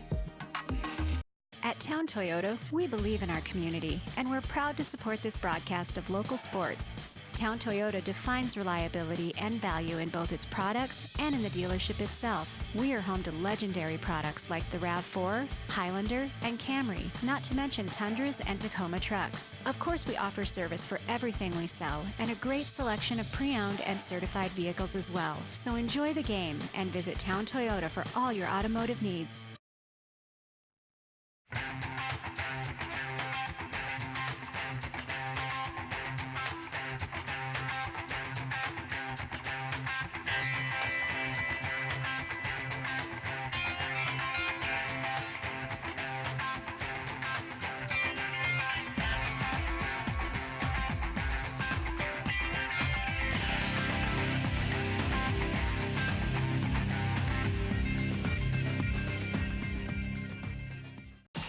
At Town Toyota, we believe in our community, and we're proud to support this broadcast of local sports. Town Toyota defines reliability and value in both its products and in the dealership itself. We are home to legendary products like the RAV4, Highlander, and Camry, not to mention Tundras and Tacoma trucks. Of course, we offer service for everything we sell and a great selection of pre-owned and certified vehicles as well. So enjoy the game and visit Town Toyota for all your automotive needs.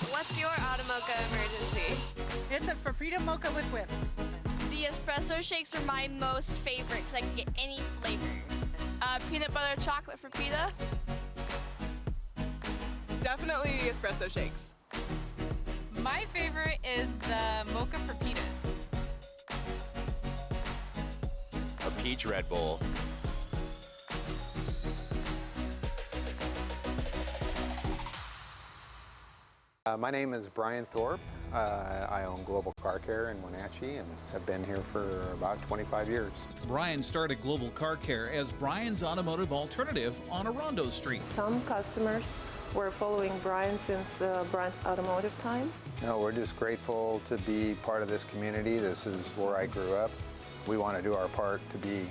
What's your Automocha emergency? It's a Frappuccino mocha with whip. The espresso shakes are my most favorite because I can get any flavor. Peanut butter chocolate Frappuccino. Definitely the espresso shakes. My favorite is the mocha Frappitas. A peach Red Bull. My name is Brian Thorpe. I own Global Car Care in Wenatchee and have been here for about 25 years. Brian started Global Car Care as Brian's automotive alternative on Orondo Street. Some customers were following Brian since Brian's automotive time. No, we're just grateful to be part of this community. This is where I grew up. We want to do our part to be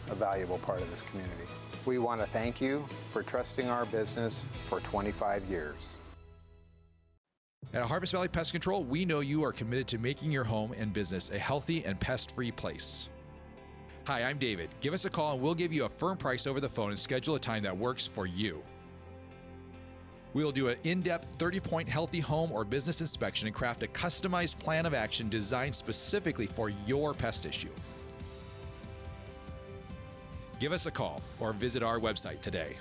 a valuable part of this community. We want to thank you for trusting our business for 25 years. At Harvest Valley Pest Control, we know you are committed to making your home and business a healthy and pest-free place. Hi, I'm David. Give us a call and we'll give you a firm price over the phone and schedule a time that works for you. We will do an in-depth 30-point healthy home or business inspection and craft a customized plan of action designed specifically for your pest issue. Give us a call or visit our website today.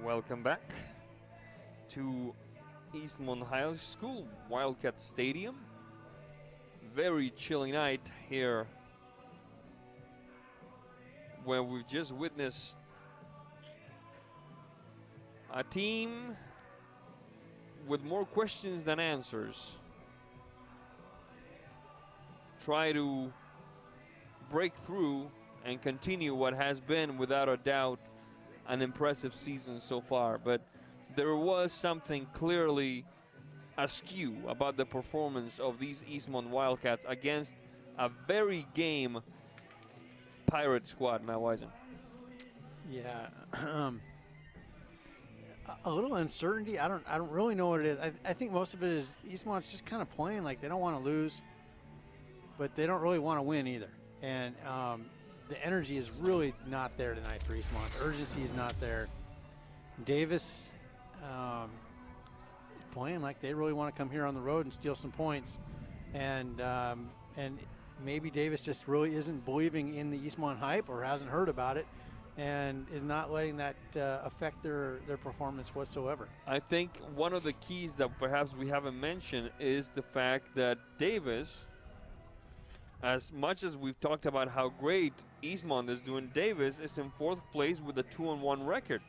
Welcome back to Eastmont High School, Wildcat Stadium. Very chilly night here where we've just witnessed a team with more questions than answers. try to break through and continue what has been, without a doubt, an impressive season so far. But there was something clearly askew about the performance of these Eastmont Wildcats against a very game Pirate squad, Matt Wisen. Yeah, a little uncertainty. I don't really know what it is. I think most of it is Eastmont's just kind of playing like they don't want to lose, but they don't really want to win either. And the energy is really not there tonight for Eastmont. The urgency is not there. Davis playing like they really want to come here on the road and steal some points, and maybe Davis just really isn't believing in the Eastmont hype or hasn't heard about it, and is not letting that affect their performance whatsoever. I think one of the keys that perhaps we haven't mentioned is the fact that Davis, as much as we've talked about how great Eastmont is doing, Davis is in 4th place with a 2-1 record.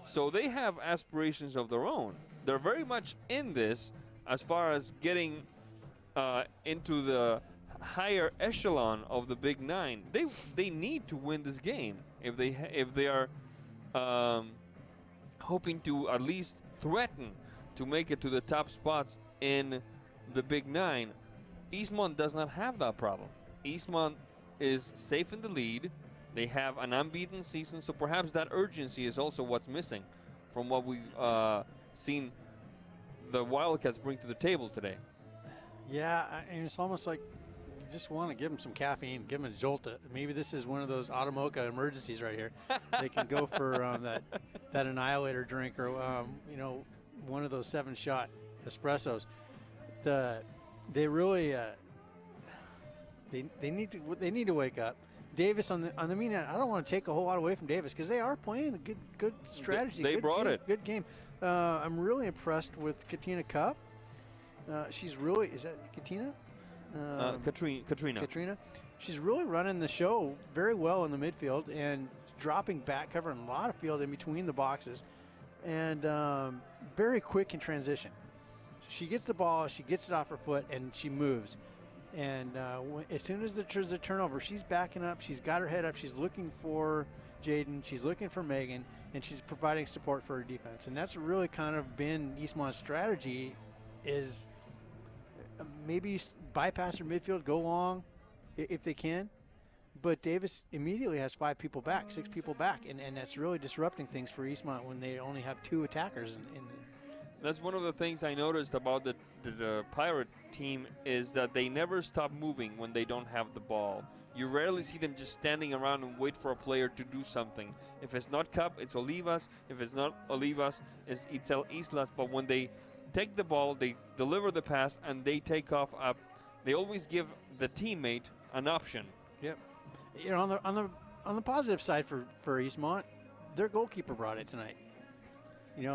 So they have aspirations of their own. They're very much in this as far as getting into the higher echelon of the Big Nine. They need to win this game if they are hoping to at least threaten to make it to the top spots in the Big Nine. Eastmont does not have that problem. Eastmont is safe in the lead. They have an unbeaten season, so perhaps that urgency is also what's missing from what we've seen the Wildcats bring to the table today. Yeah, and it's almost like you just want to give them some caffeine, give them a jolt. Maybe this is one of those Automocha emergencies right here. They can go for that Annihilator drink, or one of those 7-shot espressos. They really they need to wake up. Davis on the mean end, I don't want to take a whole lot away from Davis because they are playing a good strategy. They brought it. Good game. I'm really impressed with Katina Cup. She's really, is that Katina? Katrina. She's really running the show very well in the midfield and dropping back, covering a lot of field in between the boxes, and very quick in transition. She gets the ball, she gets it off her foot, and she moves. And as soon as there's a turnover, she's backing up. She's got her head up. She's looking for Jaden. She's looking for Megan, and she's providing support for her defense. And that's really kind of been Eastmont's strategy, is maybe bypass her midfield, go long if they can. But Davis immediately has 5 people back, 6 people back, and that's really disrupting things for Eastmont when they only have 2 attackers in there. That's one of the things I noticed about the Pirate team, is that they never stop moving when they don't have the ball. You rarely see them just standing around and wait for a player to do something. If it's not Cup, it's Olivas. If it's not Olivas, it's Itzel Islas. But when they take the ball, they deliver the pass, and they take off up, they always give the teammate an option. Yep. On the positive side for Eastmont, their goalkeeper brought it tonight.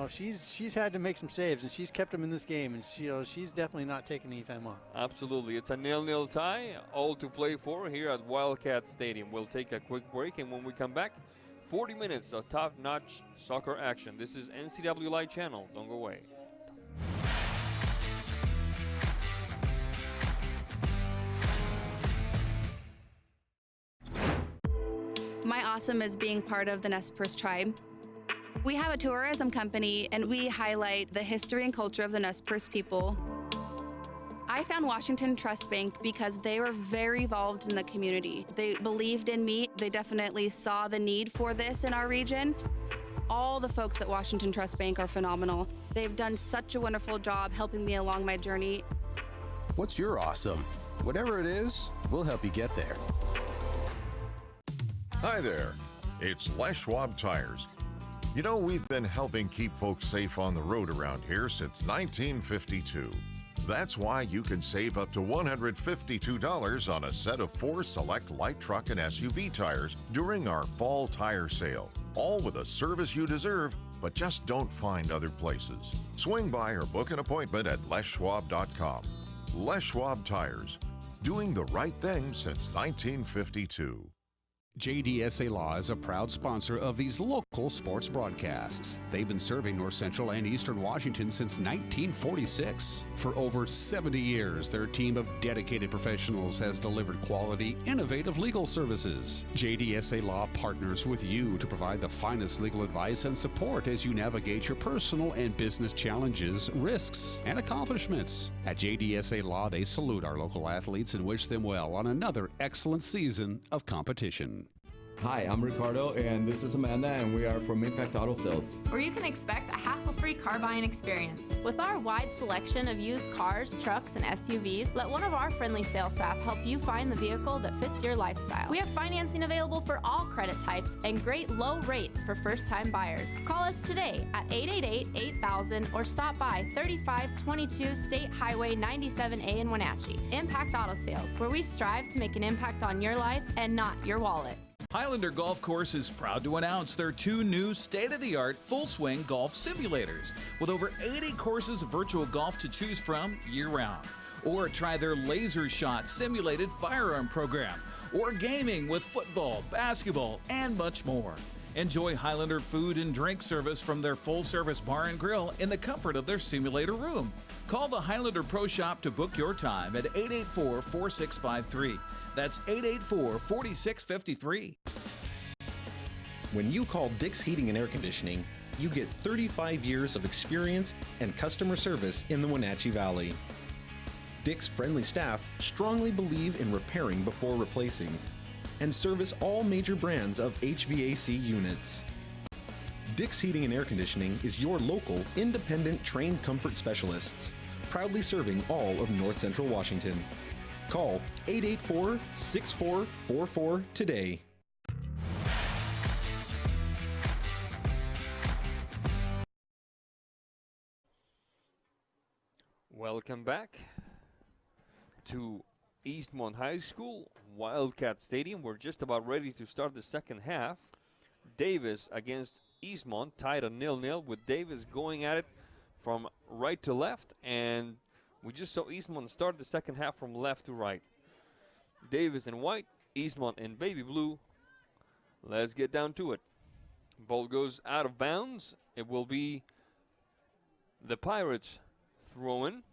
She's had to make some saves, and she's kept them in this game, and she's definitely not taking any time off. Absolutely. It's a 0-0 tie, all to play for here at Wildcat Stadium. We'll take a quick break, and when we come back, 40 minutes of top-notch soccer action. This is NCW Live Channel. Don't go away. My awesome is being part of the Nez Perce tribe. We have a tourism company, and we highlight the history and culture of the Nez Perce people. I found Washington Trust Bank because they were very involved in the community. They believed in me. They definitely saw the need for this in our region. All the folks at Washington Trust Bank are phenomenal. They've done such a wonderful job helping me along my journey. What's your awesome? Whatever it is, we'll help you get there. Hi there. It's Les Schwab Tires. You know, we've been helping keep folks safe on the road around here since 1952. That's why you can save up to $152 on a set of 4 select light truck and SUV tires during our fall tire sale. All with a service you deserve, but just don't find other places. Swing by or book an appointment at leschwab.com. Les Schwab Tires, doing the right thing since 1952. JDSA Law is a proud sponsor of these local sports broadcasts. They've been serving North Central and Eastern Washington since 1946. For over 70 years, their team of dedicated professionals has delivered quality, innovative legal services. JDSA Law partners with you to provide the finest legal advice and support as you navigate your personal and business challenges, risks, and accomplishments. At JDSA Law, they salute our local athletes and wish them well on another excellent season of competition. Hi, I'm Ricardo, and this is Amanda, and we are from Impact Auto Sales. Where you can expect a hassle-free car buying experience. With our wide selection of used cars, trucks, and SUVs, let one of our friendly sales staff help you find the vehicle that fits your lifestyle. We have financing available for all credit types and great low rates for first-time buyers. Call us today at 888-8000 or stop by 3522 State Highway 97A in Wenatchee. Impact Auto Sales, where we strive to make an impact on your life and not your wallet. Highlander Golf Course is proud to announce their 2 new state-of-the-art full-swing golf simulators with over 80 courses of virtual golf to choose from year-round. Or try their laser shot simulated firearm program, or gaming with football, basketball, and much more. Enjoy Highlander food and drink service from their full-service bar and grill in the comfort of their simulator room. Call the Highlander Pro Shop to book your time at 884-4653. That's 884-4653. When you call Dick's Heating and Air Conditioning, you get 35 years of experience and customer service in the Wenatchee Valley. Dick's friendly staff strongly believe in repairing before replacing and service all major brands of HVAC units. Dick's Heating and Air Conditioning is your local, independent, trained comfort specialists, proudly serving all of North Central Washington. Call 884-6444 today. Welcome back to Eastmont High School, Wildcat Stadium. We're just about ready to start the second half. Davis against Eastmont, tied at 0-0, with Davis going at it from right to left, and we just saw Eastmont start the second half from left to right. Davis in white, Eastmont in baby blue. Let's get down to it. Ball goes out of bounds. It will be the Pirates throwing.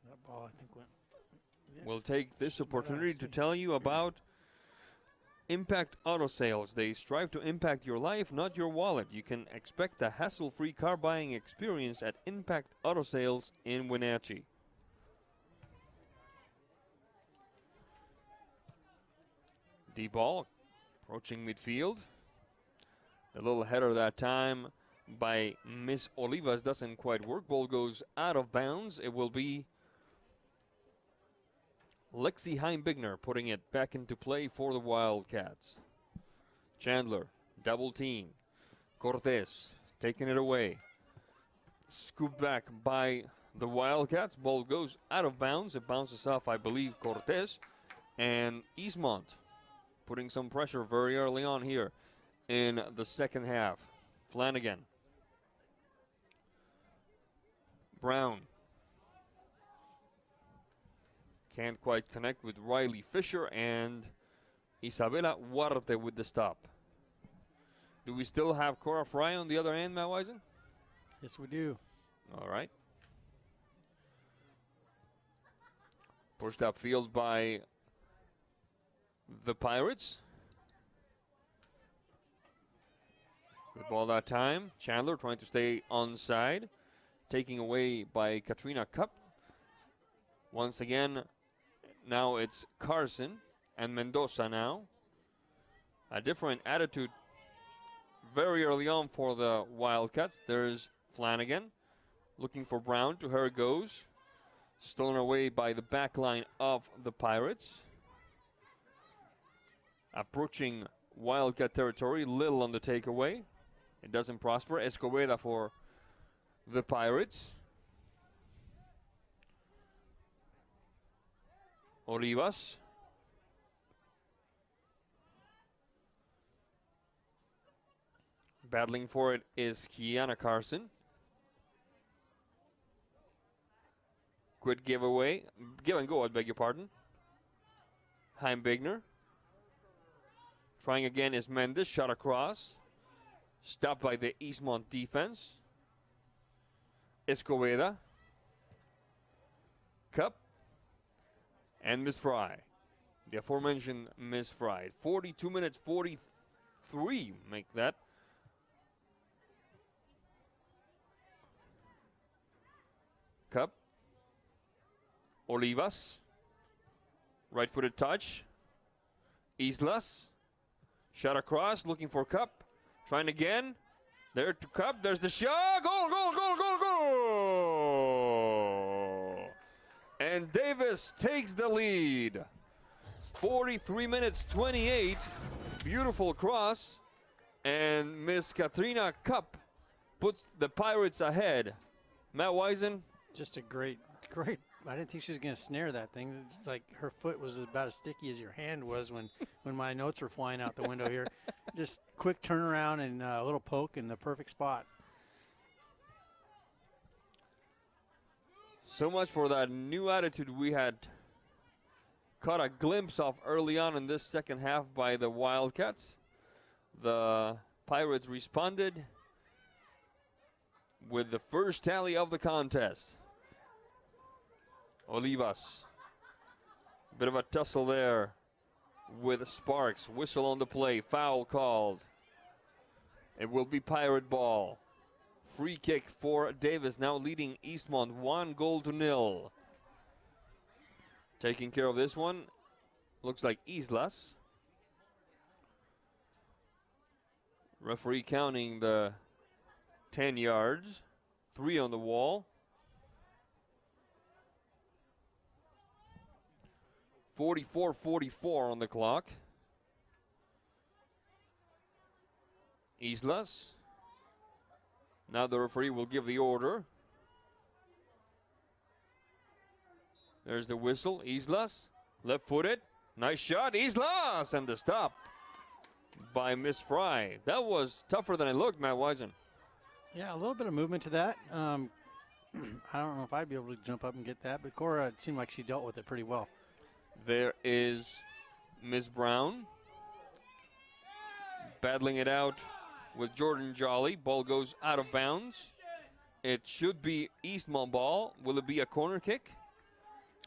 That ball, I think, went. Yeah. We'll take this opportunity to tell you about Impact Auto Sales. They strive to impact your life, not your wallet. You can expect a hassle-free car buying experience at Impact Auto Sales in Wenatchee. Deep ball approaching midfield. The little header that time by Miss Olivas doesn't quite work. Ball goes out of bounds. It will be Lexi Heimbigner putting it back into play for the Wildcats. Chandler, double team. Cortez taking it away. Scooped back by the Wildcats. Ball goes out of bounds. It bounces off, I believe, Cortez. And Eastmont putting some pressure very early on here in the second half. Flanagan. Brown. Can't quite connect with Riley Fisher, and Isabela Huarte with the stop. Do we still have Cora Fry on the other end, Matt Wisen? Yes, we do. All right. Pushed upfield by the Pirates. Good ball that time. Chandler trying to stay onside. Taking away by Katrina Cup. Once again, now it's Carson and Mendoza now. A different attitude very early on for the Wildcats. There's Flanagan looking for Brown. To her it goes. Stolen away by the back line of the Pirates. Approaching Wildcat territory. Little on the takeaway. It doesn't prosper. Escobedo for the Pirates. Olivas. Battling for it is Kiana Carson. Quick give and go, I beg your pardon. Heimbigner. Trying again is Mendes, shot across. Stopped by the Eastmont defense. Escobedo. Cup. And Miss Fry. The aforementioned Miss Fry. 42 minutes, 43 make that. Cup. Olivas. Right-footed touch. Islas. Shot across, looking for Cup. Trying again. There to Cup. There's the shot. Goal, goal, goal, goal, goal. And Davis takes the lead. 43 minutes, 28. Beautiful cross. And Miss Katrina Cup puts the Pirates ahead. Matt Wisen. Just a great. I didn't think she was going to snare that thing. It's like her foot was about as sticky as your hand was when my notes were flying out the window here. Just quick turnaround and a little poke in the perfect spot. So much for that new attitude we had caught a glimpse of early on in this second half by the Wildcats. The Pirates responded with the first tally of the contest. Olivas. Bit of a tussle there with Sparks. Whistle on the play. Foul called. It will be Pirate ball. Free kick for Davis, now leading Eastmont 1-0. Taking care of this one. Looks like Islas. Referee counting the 10 yards. 3 on the wall. 44-44 on the clock. Islas. Now the referee will give the order. There's the whistle. Islas. Left-footed. Nice shot. Islas! And the stop by Miss Fry. That was tougher than it looked, Matt Wisen. Yeah, a little bit of movement to that. I don't know if I'd be able to jump up and get that, but Cora, it seemed like she dealt with it pretty well. There is Miss Brown battling it out with Jordan Jolly. Ball goes out of bounds. It should be Eastmont ball. Will it be a corner kick?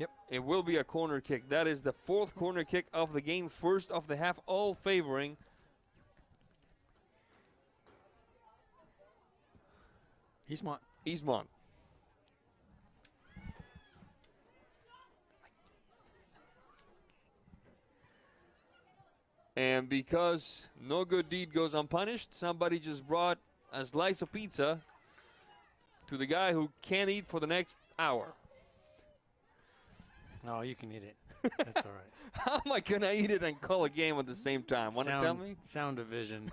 Yep. It will be a corner kick. That is the 4th corner kick of the game, first of the half, all favoring Eastmont. And because no good deed goes unpunished, somebody just brought a slice of pizza to the guy who can't eat for the next hour. Oh, you can eat it. That's all right. How am I going to eat it and call a game at the same time? Want to tell me? Sound division.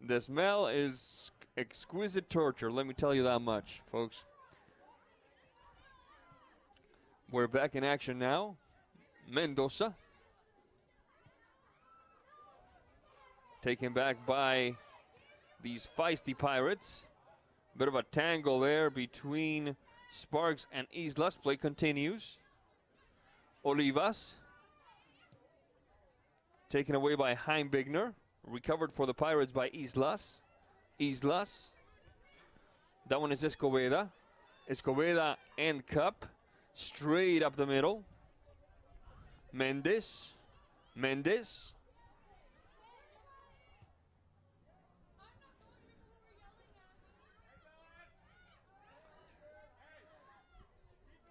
The smell is exquisite torture, let me tell you that much, folks. We're back in action now. Mendoza. Taken back by these feisty Pirates. Bit of a tangle there between Sparks and Islas. Play continues. Olivas. Taken away by Heimbigner. Recovered for the Pirates by Islas. Islas. That one is Escobedo. Escobedo and Cup. Straight up the middle. Mendes. Mendes.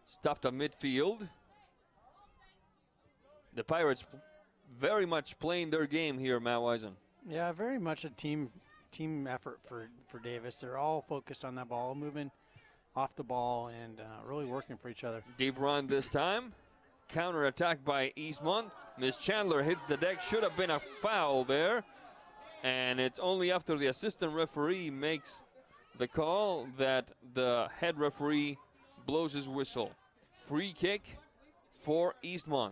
Stopped at midfield. The Pirates very much playing their game here, Matt Wisen. Yeah, very much a team effort for Davis. They're all focused on that ball, moving off the ball and really working for each other. Deep run this time. Counter attack by Eastmont. Miss Chandler hits the deck. Should have been a foul there. And it's only after the assistant referee makes the call that the head referee blows his whistle. Free kick for Eastmont.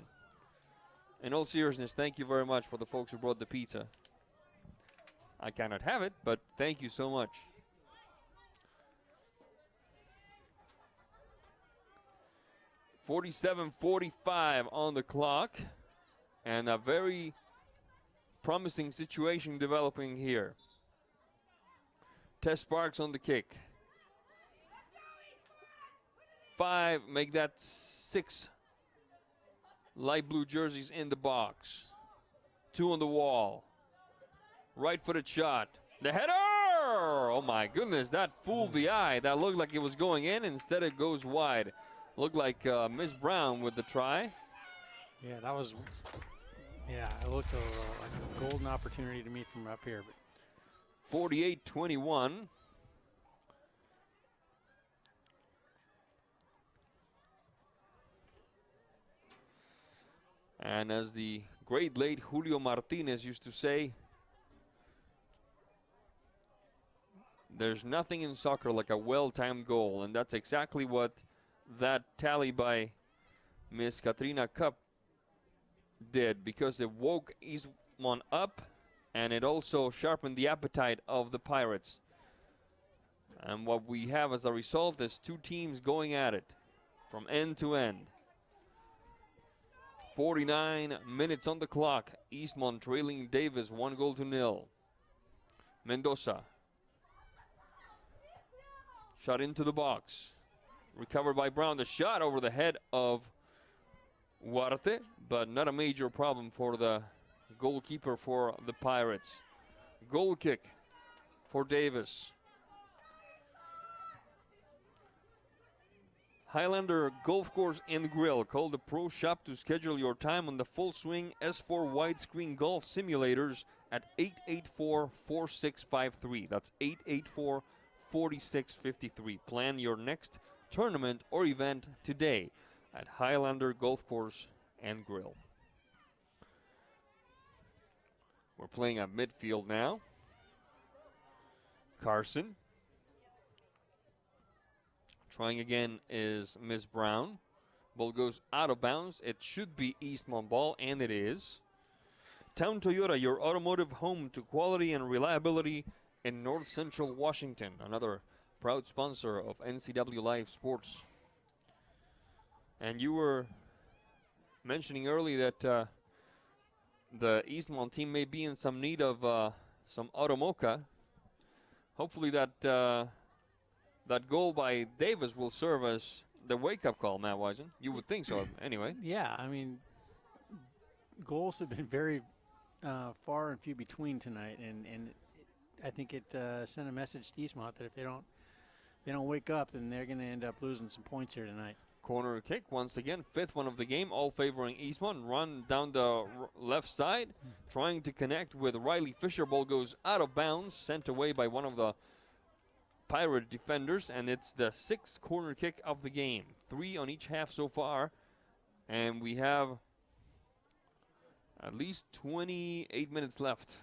In all seriousness, thank you very much for the folks who brought the pizza. I cannot have it, but thank you so much. 47:45 on the clock, and a very promising situation developing here. Tess Sparks on the kick. 5, make that 6 light blue jerseys in the box. 2 on the wall. Right-footed shot. The header! Oh my goodness, that fooled the eye. That looked like it was going in. Instead, it goes wide. Looked like Miss Brown with the try. Yeah, that was. Yeah, it looked like a golden opportunity to me from up here. But 48-21. And as the great late Julio Martinez used to say, there's nothing in soccer like a well-timed goal, and that's exactly what that tally by Miss Katrina Cup did, because it woke Eastmont up and it also sharpened the appetite of the Pirates. And what we have as a result is 2 teams going at it from end to end. 49 minutes on the clock. Eastmont trailing Davis 1-0. Mendoza. Shot into the box. Recovered by Brown. The shot over the head of Huarte, but not a major problem for the goalkeeper for the Pirates. Goal kick for Davis. Highlander Golf Course and Grill. Call the Pro Shop to schedule your time on the Full Swing S4 widescreen golf simulators at 884-4653. That's 884-4653. Plan your next tournament or event today at Highlander Golf Course and Grill. We're playing at midfield now. Carson. Trying again is Miss Brown. Ball goes out of bounds. It should be Eastmont ball, and it is. Town Toyota, your automotive home to quality and reliability in North Central Washington. Another proud sponsor of NCW Live Sports. And you were mentioning early that the Eastmont team may be in some need of some automocha. Hopefully that that goal by Davis will serve as the wake-up call, Matt Wisen. You would think so, anyway. Yeah, I mean, goals have been very far and few between tonight, and I think it sent a message to Eastmont that if they don't wake up, then they're going to end up losing some points here tonight. Corner kick once again, 5th one of the game, all favoring Eastmont. Run down the left side, trying to connect with Riley Fisher. Ball goes out of bounds, sent away by one of the Pirate defenders, and it's the 6th corner kick of the game. 3 on each half so far, and we have at least 28 minutes left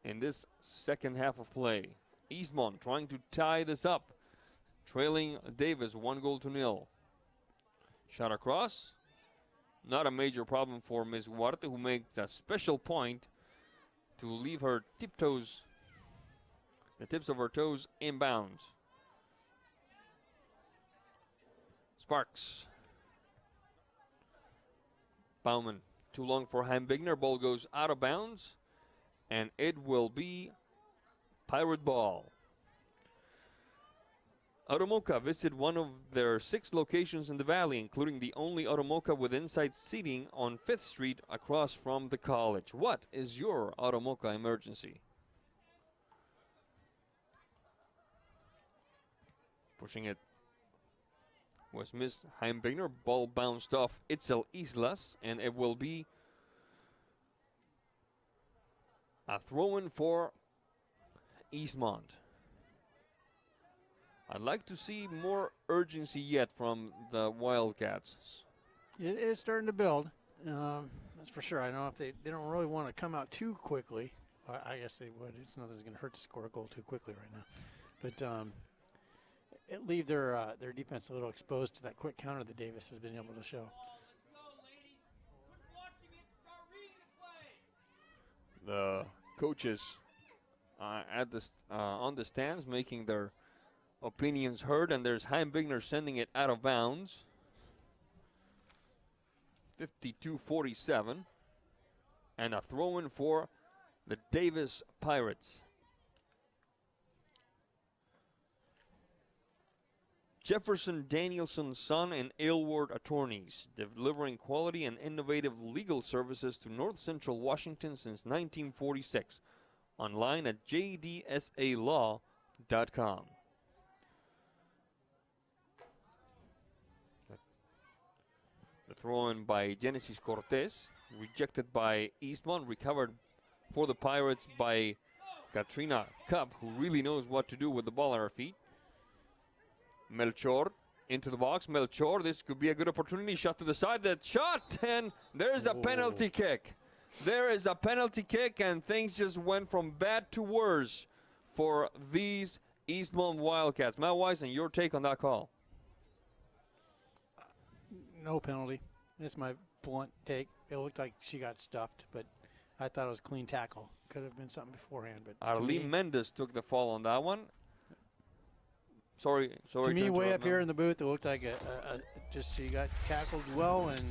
in this second half of play. Eastmont trying to tie this up, trailing Davis 1-0. Shot across, not a major problem for Ms. Huarte, who makes a special point to leave her tiptoes, the tips of her toes, inbounds. Sparks. Bauman, too long for Heimbigner. Ball goes out of bounds, and it will be Pirate ball. Automoca visit one of their 6 locations in the valley, including the only Automoca with inside seating on 5th Street across from the college. What is your Automoca emergency? Pushing it was Miss Heimbigner. Ball bounced off Itzel Islas, and it will be a throw-in for Eastmont. I'd like to see more urgency yet from the Wildcats. It is starting to build, that's for sure. I don't know if they don't really want to come out too quickly. I guess they would. It's nothing's going to hurt to score a goal too quickly right now. But it leave their defense a little exposed to that quick counter that Davis has been able to show. The coaches at the on the stands making their opinions heard, and there's Chaim Bigner sending it out of bounds. 52-47. And a throw-in for the Davis Pirates. Jefferson Danielson's Son and Aylward Attorneys, delivering quality and innovative legal services to North Central Washington since 1946. Online at jdsalaw.com. The throw-in by Genesis Cortez, rejected by Eastmont, recovered for the Pirates by Katrina Cup, who really knows what to do with the ball at her feet. Melchor into the box. Melchor, this could be a good opportunity. Shot to the side. That shot, and there's a penalty kick. There is a penalty kick, and things just went from bad to worse for these Eastmont Wildcats. Matt Wisen, your take on that call? No penalty. That's my blunt take. It looked like she got stuffed, but I thought it was a clean tackle. Could have been something beforehand. But Arlene Mendes took the fall on that one. Sorry. To me, way up here in the booth, it looked like just she got tackled well, and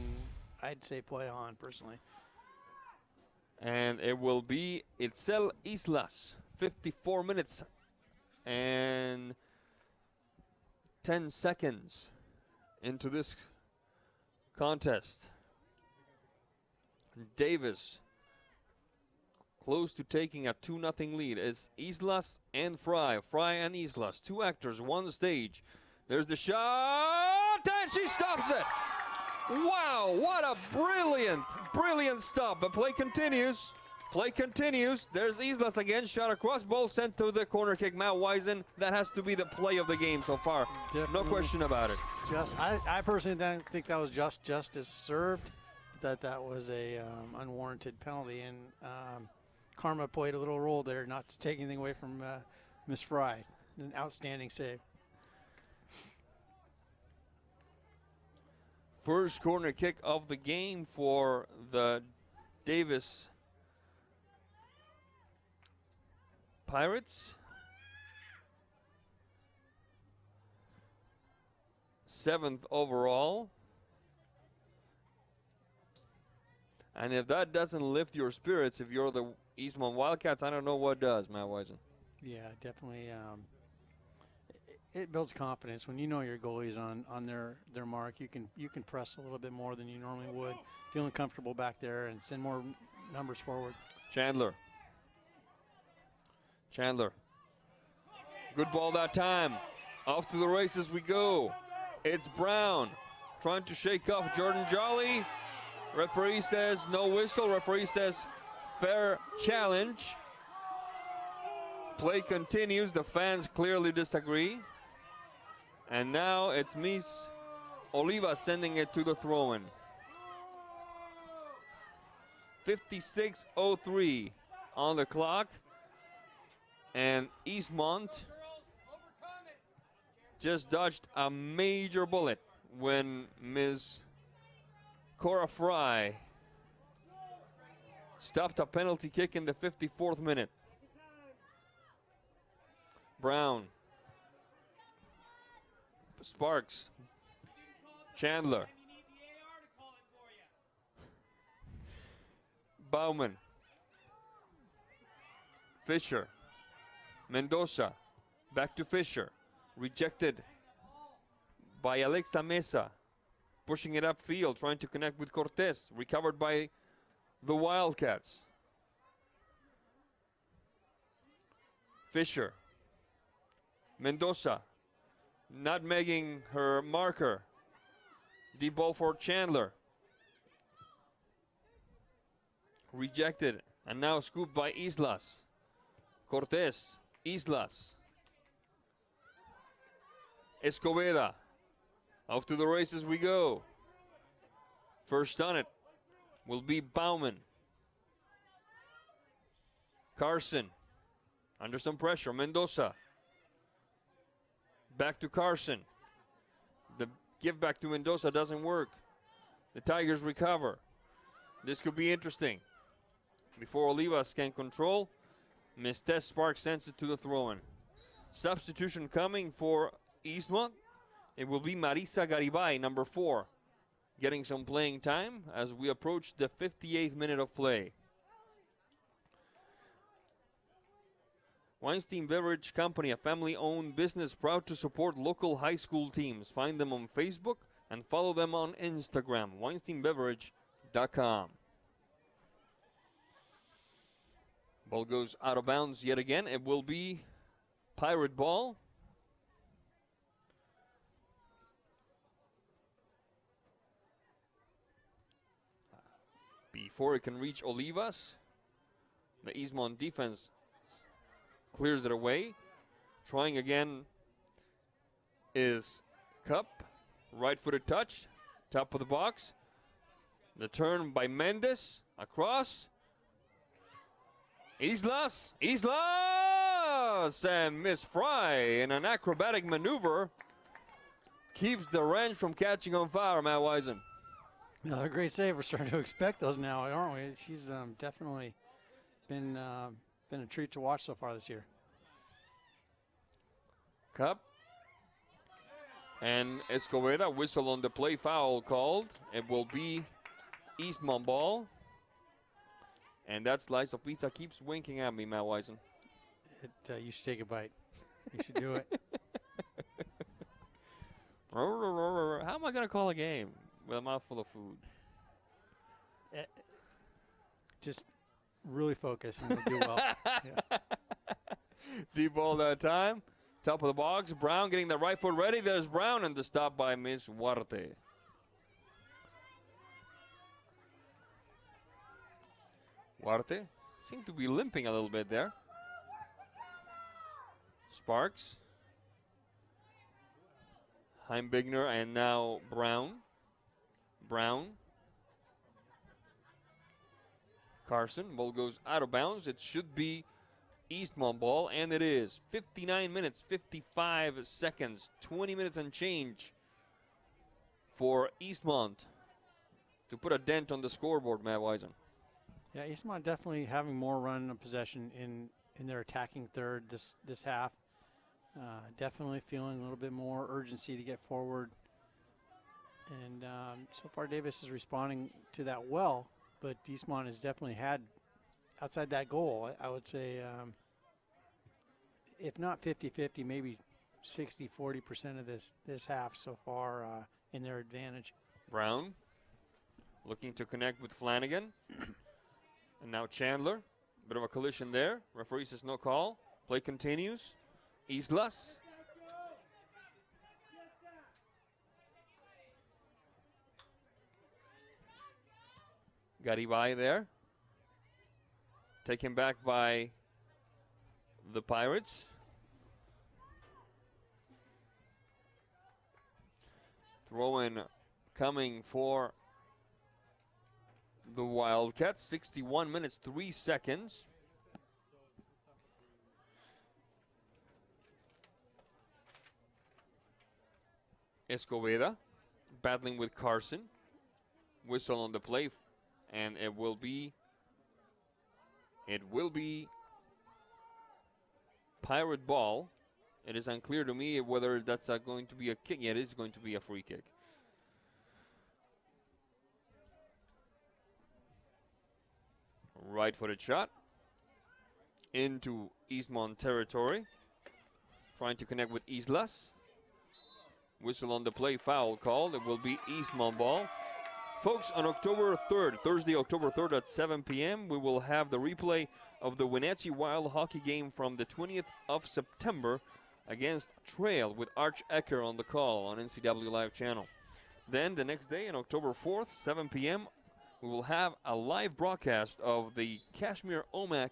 I'd say play on personally. And it will be Itzel Islas, 54 minutes and 10 seconds into this contest. Davis close to taking a 2-0 lead. It's Islas and Fry. Fry and Islas, two actors, one stage. There's the shot, and she stops it. Wow, what a brilliant stop. But play continues. Play continues. There's Islas again. Shot across. Ball sent to the corner kick. Matt Wisen, that has to be the play of the game so far. Definitely. No question about it. I personally don't think that was justice served. That was a unwarranted penalty, and karma played a little role there, not to take anything away from Miss Fry. An outstanding save. First corner kick of the game for the Davis Pirates. 7th overall. And if that doesn't lift your spirits, if you're the Eastmont Wildcats, I don't know what does, Matt Wisen. Yeah, definitely. It builds confidence when you know your goalie's on their mark. You can press a little bit more than you normally would, feeling comfortable back there, and send more numbers forward. Chandler. Good ball that time. Off to the races we go. It's Brown trying to shake off Jordan Jolly. Referee says no whistle. Referee says fair challenge. Play continues. The fans clearly disagree. And now it's Miss Oliva sending it to the throw-in. 56:03 on the clock. And Eastmont just dodged a major bullet when Ms. Cora Fry stopped a penalty kick in the 54th minute. Brown. Sparks. Chandler. Bauman. Fisher. Mendoza. Back to Fisher. Rejected by Alexa Mesa. Pushing it upfield, trying to connect with Cortez. Recovered by the Wildcats. Fisher. Mendoza. Nutmegging her marker. Deep ball for Chandler. Rejected. And now scooped by Islas. Cortez. Islas. Escobeda. Off to the races we go. First on it will be Bauman. Carson. Under some pressure. Mendoza. Back to Carson. The give back to Mendoza doesn't work. The Tigers recover. This could be interesting. Before Olivas can control, Miss Tess Sparks sends it to the throw-in. Substitution coming for Eastmont. It will be Marisa Garibay, number 4, getting some playing time as we approach the 58th minute of play. Weinstein Beverage Company, a family-owned business proud to support local high school teams. Find them on Facebook and follow them on Instagram, WeinsteinBeverage.com. Ball goes out of bounds yet again. It will be Pirate ball. Before it can reach Olivas, the Eastmont defense clears it away. Trying again is Cup. Right-footed touch. Top of the box. The turn by Mendes. Across. Islas. And Miss Fry in an acrobatic maneuver keeps the wrench from catching on fire, Matt Wisen. Another great save. We're starting to expect those now, aren't we? She's definitely been a treat to watch so far this year. Cup. And Escobedo, whistle on the play, foul called. It will be Eastmont ball. And that slice of pizza keeps winking at me, Matt Wisen. You should take a bite. You should do it. How am I going to call a game with a mouthful of food? Just really focus and you'll do well. Yeah. Deep ball that time. Top of the box. Brown getting the right foot ready. There's Brown and the stop by Miss Huarte. Huarte seemed to be limping a little bit there. Sparks. Heimbigner and now Brown. Brown. Carson. Ball goes out of bounds. It should be Eastmont ball, and it is. 59 minutes, 55 seconds, 20 minutes and change for Eastmont to put a dent on the scoreboard, Matt Wisen. Yeah, Eastmont definitely having more run of possession in their attacking third this half. Definitely feeling a little bit more urgency to get forward. And so far Davis is responding to that well, but Eastmont has definitely had, outside that goal, I would say, if not 50-50, maybe 60-40% of this half so far in their advantage. Brown looking to connect with Flanagan. And now Chandler. Bit of a collision there. Referee says no call. Play continues. Islas. Garibay there. Taken back by the Pirates. Throw-in coming for the Wildcats. 61 minutes, 3 seconds. Escobedo battling with Carson. Whistle on the play, and it will be Pirate ball. It is unclear to me whether that's going to be a kick. Yeah, it is going to be a free kick. Right-footed shot into Eastmont territory. Trying to connect with Islas. Whistle on the play, foul called. It will be Eastmont ball. Folks, on October 3rd, Thursday, October 3rd at 7 p.m., we will have the replay of the Wenatchee Wild hockey game from the 20th of September against Trail with Arch Ecker on the call on NCW Live channel. Then the next day, on October 4th, 7 p.m., we will have a live broadcast of the Kashmir-Omak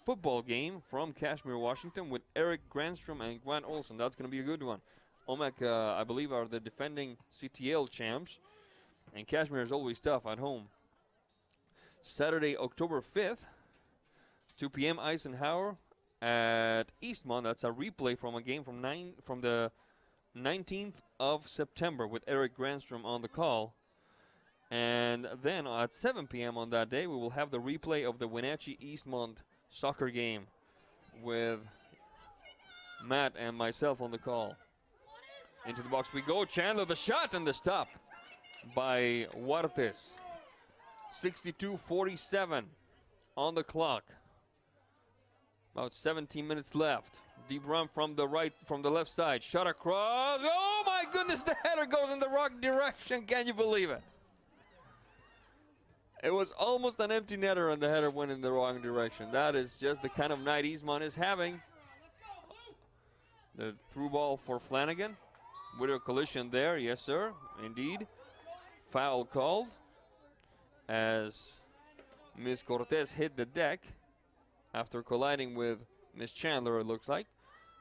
football game from Kashmir, Washington with Eric Granstrom and Grant Olson. That's going to be a good one. Omak, I believe, are the defending CTL champs. And Kashmir is always tough at home. Saturday, October 5th, 2 p.m. Eisenhower at Eastmont. That's a replay from a game from the 19th of September with Eric Granstrom on the call. And then at 7 p.m. on that day, we will have the replay of the Wenatchee Eastmont soccer game with Matt and myself on the call. Into the box we go. Chandler, the shot and the stop by Huartes. 62-47 on the clock. About 17 minutes left. Deep run from the left side. Shot across. Oh my goodness, the header goes in the wrong direction. Can you believe it? It was almost an empty netter and the header went in the wrong direction. That is just the kind of night Eastmont is having. The through ball for Flanagan. With a collision there, yes sir, indeed. Foul called as Miss Cortez hit the deck after colliding with Miss Chandler, it looks like.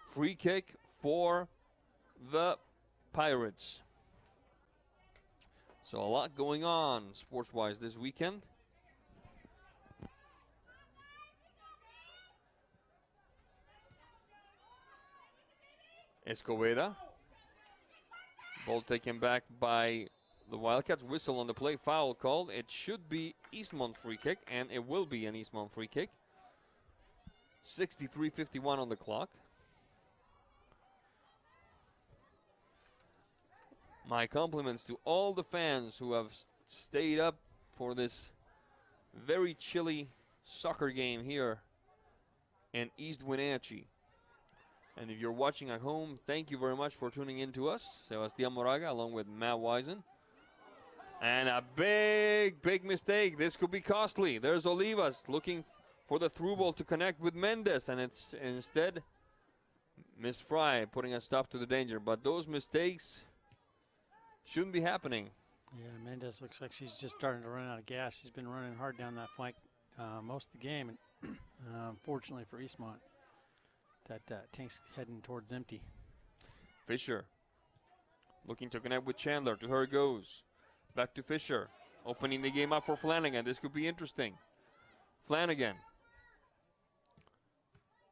Free kick for the Pirates. So a lot going on sports-wise this weekend. Escobedo. Ball taken back by the Wildcats. Whistle on the play. Foul called. It should be Eastmont free kick, and it will be an Eastmont free kick. 63-51 on the clock. My compliments to all the fans who have stayed up for this very chilly soccer game here in East Wenatchee. And if you're watching at home, thank you very much for tuning in to us. Sebastian Moraga along with Matt Wisen. And a big mistake. This could be costly. There's Olivas looking for the through ball to connect with Mendez. And it's instead Miss Fry putting a stop to the danger. But those mistakes shouldn't be happening. Yeah, Mendez looks like she's just starting to run out of gas. She's been running hard down that flank most of the game. And unfortunately for Eastmont, that tank's heading towards empty. Fisher looking to connect with Chandler. To her it goes. Back to Fisher. Opening the game up for Flanagan. This could be interesting. Flanagan.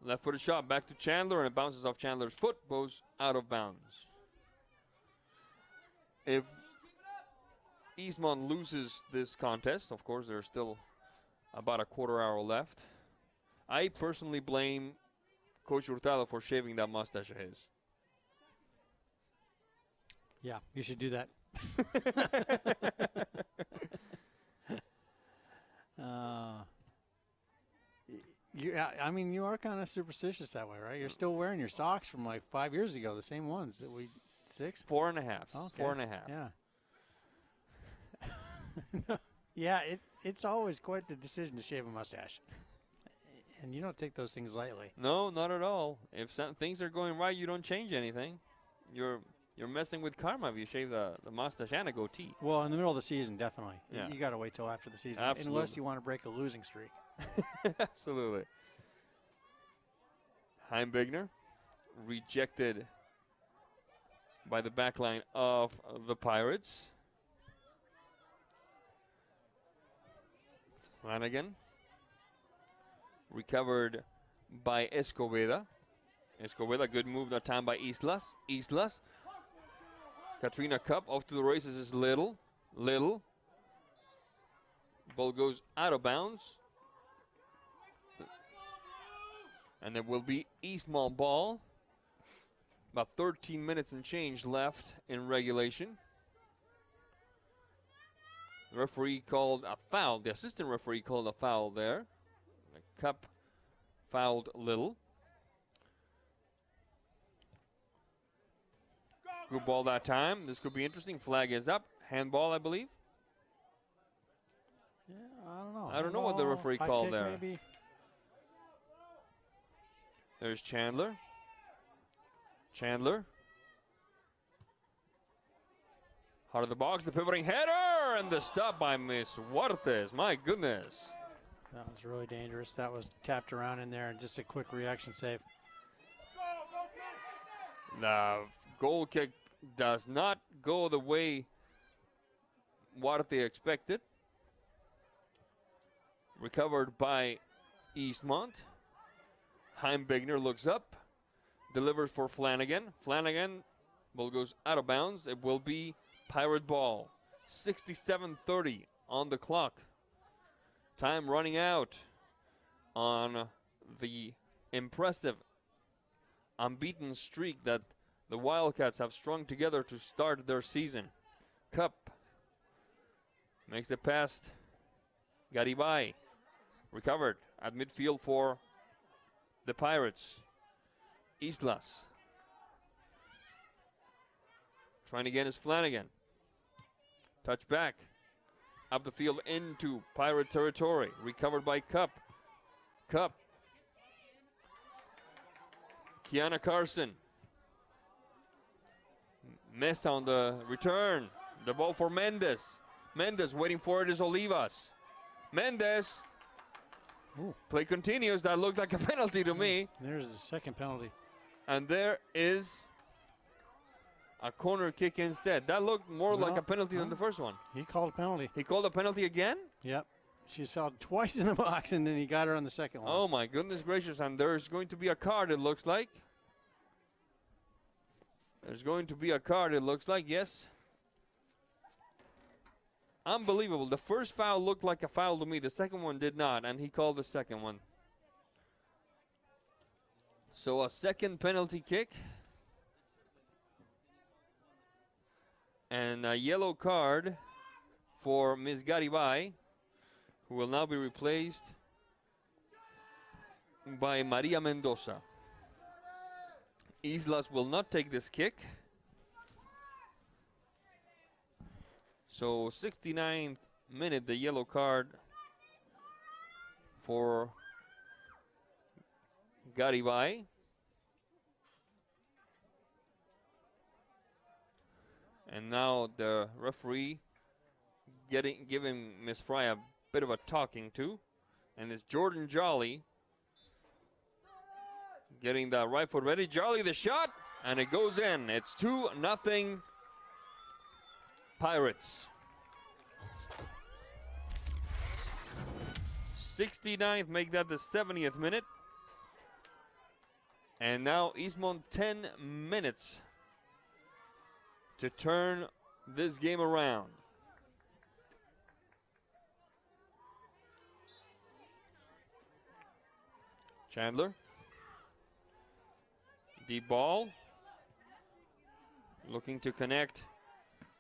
Left-footed shot. Back to Chandler, and it bounces off Chandler's foot. Goes out of bounds. If Eastmont loses this contest, of course, there's still about a quarter hour left. I personally blame Coach Hurtado for shaving that mustache of his. Yeah, you should do that. I mean, you are kind of superstitious that way, right? You're still wearing your socks from like 5 years ago, the same ones that we 6? 4.5. Okay. 4.5. Yeah. Yeah, it's always quite the decision to shave a mustache. And you don't take those things lightly. No, not at all. If things are going right, you don't change anything. You're messing with karma if you shave the mustache and a goatee. Well, in the middle of the season, definitely. Yeah. You got to wait till after the season. Absolutely. Unless you want to break a losing streak. Absolutely. Heimbigner rejected by the back line of the Pirates. Flanagan recovered by Escobedo. Escobedo, good move that time by Islas. Katrina Cup off to the races is Little. Ball goes out of bounds. And there will be Eastmont ball. About 13 minutes and change left in regulation. The referee called a foul. The assistant referee called a foul there. The Cup fouled Little. Good ball that time. This could be interesting. Flag is up. Handball, I believe. Yeah, I don't know. I don't know what the referee called there. Maybe. There's Chandler. Heart of the box, the pivoting header, and the stop by Miss Huartes. My goodness. That was really dangerous. That was tapped around in there, and just a quick reaction save. The goal kick does not go the way Huarte expected. Recovered by Eastmont. Heimbigner looks up, delivers for Flanagan. Ball goes out of bounds. It will be Pirate ball. 67:30 on the clock. Time running out on the impressive unbeaten streak that the Wildcats have strung together to start their season. Cup makes the pass. Garibay recovered at midfield for the Pirates. Islas trying again is Flanagan. Touch back. Up the field into Pirate territory. Recovered by Cup. Cup. Kiana Carson. Mesa on the return. The ball for Mendez. Mendez waiting for it is Olivas. Mendez. Play continues. That looked like a penalty to me. There's the second penalty. And there is a corner kick instead. That looked more like a penalty than the first one. He called a penalty. He called a penalty again? Yep. She's fouled twice in the box, and then he got her on the second one. Oh, my goodness gracious. And there's going to be a card, it looks like. There's going to be a card, it looks like, yes. Unbelievable. The first foul looked like a foul to me. The second one did not, and he called the second one. So a second penalty kick. And a yellow card for Ms. Garibay, who will now be replaced by Maria Mendoza. Islas will not take this kick. So 69th minute, the yellow card for Garibay. And now the referee giving Miss Fry a bit of a talking to. And it's Jordan Jolly getting the right foot ready. Jolly the shot, and it goes in. It's 2-0 Pirates. 69th, make that the 70th minute. And now Eastmont 10 minutes to turn this game around. Chandler. Deep ball. Looking to connect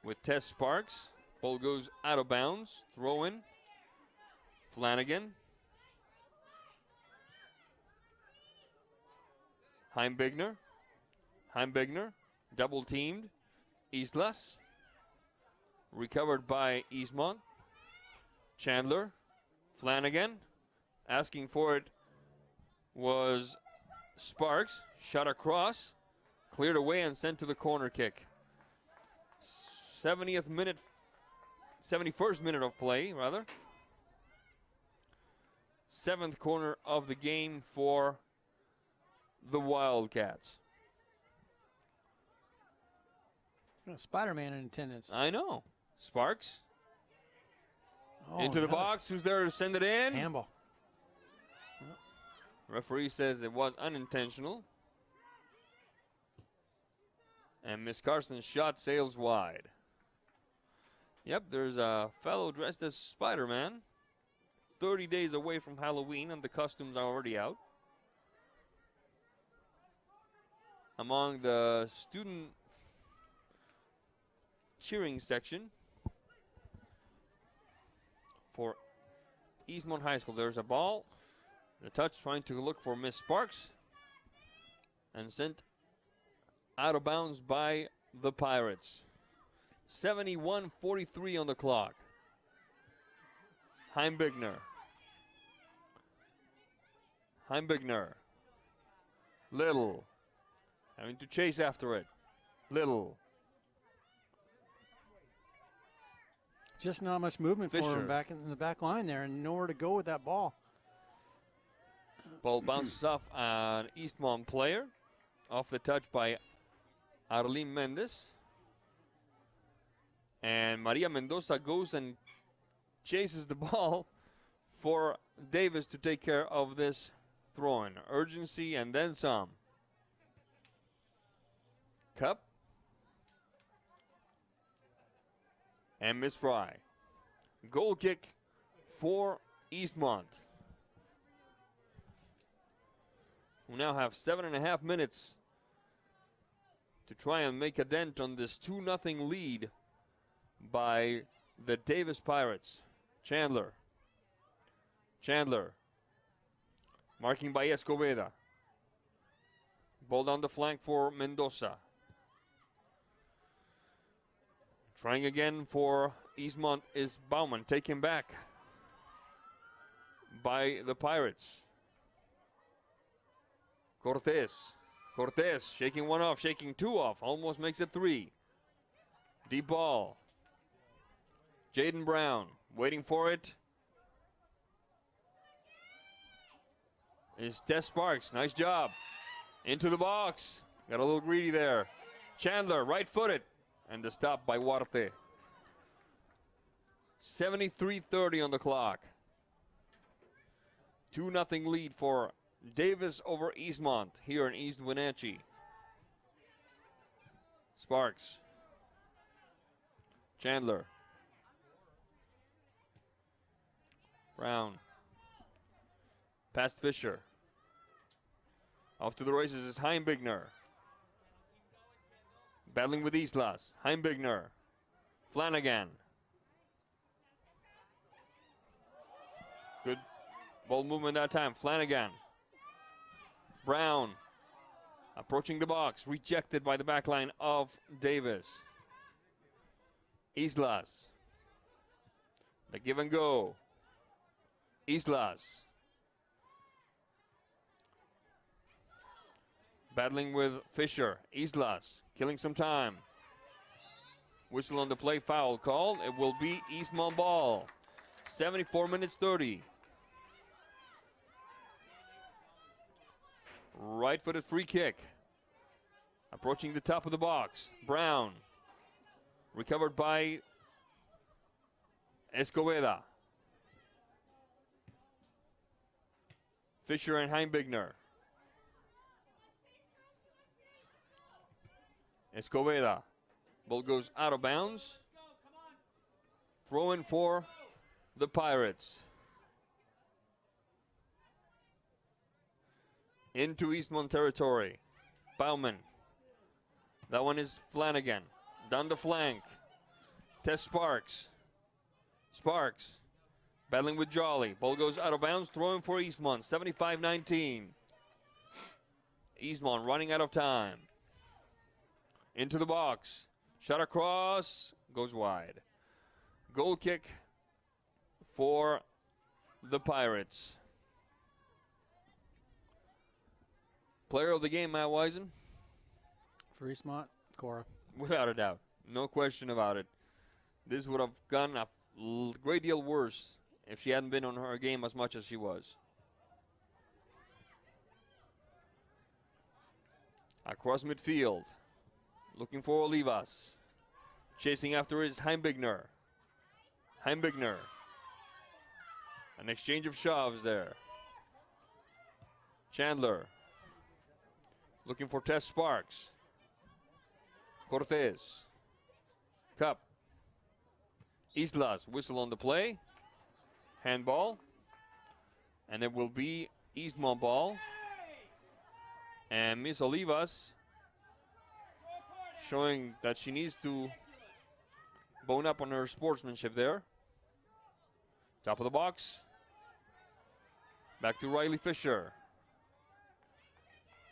with Tess Sparks. Ball goes out of bounds. Throw in. Flanagan. Heimbigner. Heimbigner. Double teamed. Islas. Recovered by Eastmont. Chandler. Flanagan. Asking for it was Sparks. Shot across. Cleared away and sent to the corner kick. 71st minute of play, rather. 7th corner of the game for the Wildcats. Spider-Man in attendance. I know. Sparks. Oh, into the box. Who's there to send it in? Campbell. Referee says it was unintentional. And Miss Carson's shot sails wide. Yep, there's a fellow dressed as Spider-Man. 30 days away from Halloween, and the costumes are already out. Among the student cheering section for Eastmont High School. There's a ball. The touch trying to look for Miss Sparks. And sent out of bounds by the Pirates. 71:43 on the clock. Heimbigner. Little. Having to chase after it. Little. Just not much movement for Fisher. him back in the back line there, and nowhere to go with that ball. Ball bounces off an Eastmont player. Off the touch by Arlene Mendez. And Maria Mendoza goes and chases the ball for Davis to take care of this throw-in. Urgency and then some. Cup. And Miss Fry. Goal kick for Eastmont. We now have 7.5 minutes to try and make a dent on this 2-0 lead by the Davis Pirates. Chandler. Marking by Escobedo. Ball down the flank for Mendoza. Trying again for Eastmont is Bauman. Taken back by the Pirates. Cortez shaking one off, shaking two off. Almost makes it three. Deep ball. Jaden Brown waiting for it. Is Tess Sparks. Nice job. Into the box. Got a little greedy there. Chandler, right-footed. And the stop by Huarte. 73:30 on the clock. 2-0 lead for Davis over Eastmont here in East Wenatchee. Sparks. Chandler. Brown. Past Fisher. Off to the races is Heimbigner. Battling with Islas. Heimbigner. Flanagan. Good ball movement that time. Flanagan. Brown. Approaching the box. Rejected by the back line of Davis. Islas. The give and go. Islas. Battling with Fisher. Islas killing some time. Whistle on the play, foul called. It will be Eastmont ball. 74 minutes 30. Right-footed free kick. Approaching the top of the box. Brown. Recovered by Escobedo. Fisher and Heimbigner. Escobedo. Ball goes out of bounds. Throw in for the Pirates. Into Eastmont territory. Bauman. That one is Flanagan. Down the flank. Tess Sparks. Sparks. Battling with Jolly. Ball goes out of bounds. Throwing for Eastmont. 75-19. Eastmont running out of time. Into the box. Shot across. Goes wide. Goal kick for the Pirates. Player of the game, Matt Wisen. For Eastmont, Cora. Without a doubt. No question about it. This would have gone a great deal worse if she hadn't been on her game as much as she was. Across midfield. Looking for Olivas. Chasing after is Heimbigner. Heimbigner. An exchange of shoves there. Chandler. Looking for Tess Sparks. Cortez. Cup. Islas. Whistle on the play. Handball. And it will be Eastmont ball. And Miss Olivas showing that she needs to bone up on her sportsmanship there. Top of the box. Back to Riley Fisher.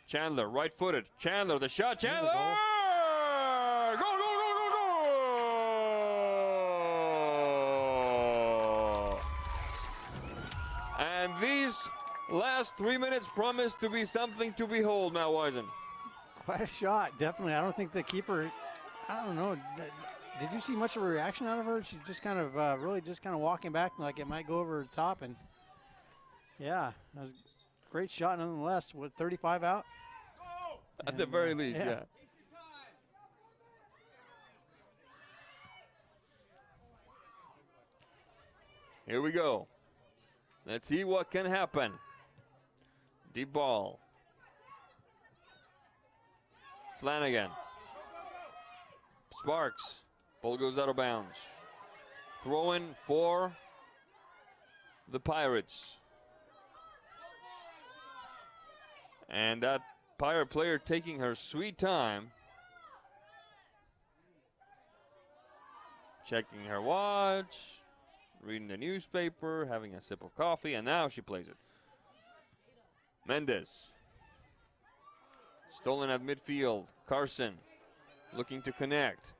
Chandler, right-footed. Chandler, the shot. Chandler! Goal, goal, goal, goal, goal! And these last 3 minutes promise to be something to behold, Matt Wisen. Quite a shot, definitely. I don't think the keeper, I don't know. Did you see much of a reaction out of her? She just kind of really just kind of walking back like it might go over the top. And yeah, that was a great shot nonetheless. With 35 out? At the very least, yeah. Here we go. Let's see what can happen. Deep ball. Flanagan. Sparks. Ball goes out of bounds. Throw in for the Pirates. And that Pirate player taking her sweet time checking her watch, reading the newspaper, having a sip of coffee, and now she plays it. Mendez. Stolen at midfield. Carson looking to connect.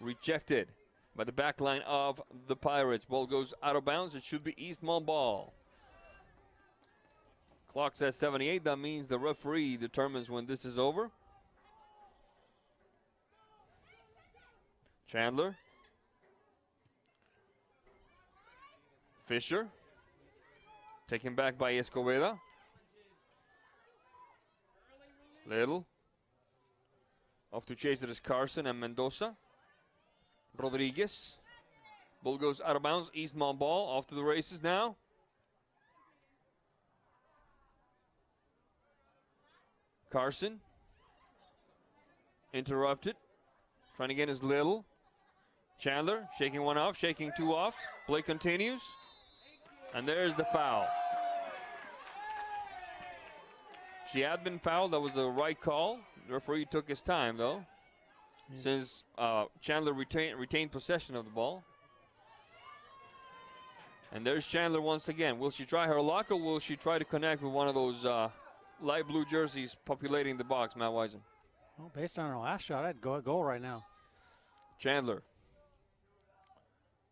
Rejected by the back line of the Pirates. Ball goes out of bounds. It should be Eastmont ball. Clock says 78. That means the referee determines when this is over. Chandler. Fisher. Taken back by Escobedo. Little. Off to chase it is Carson and Mendoza. Rodriguez. Ball goes out of bounds. Eastmont ball. Off to the races now. Carson. Interrupted. Trying to get his Little. Chandler shaking one off, shaking two off. Play continues. And there's the foul. She had been fouled. That was the right call. The referee took his time, though, since Chandler retained possession of the ball. And there's Chandler once again. Will she try her luck, or will she try to connect with one of those light blue jerseys populating the box, Matt Wisen? Well, based on her last shot, I'd go at goal right now. Chandler.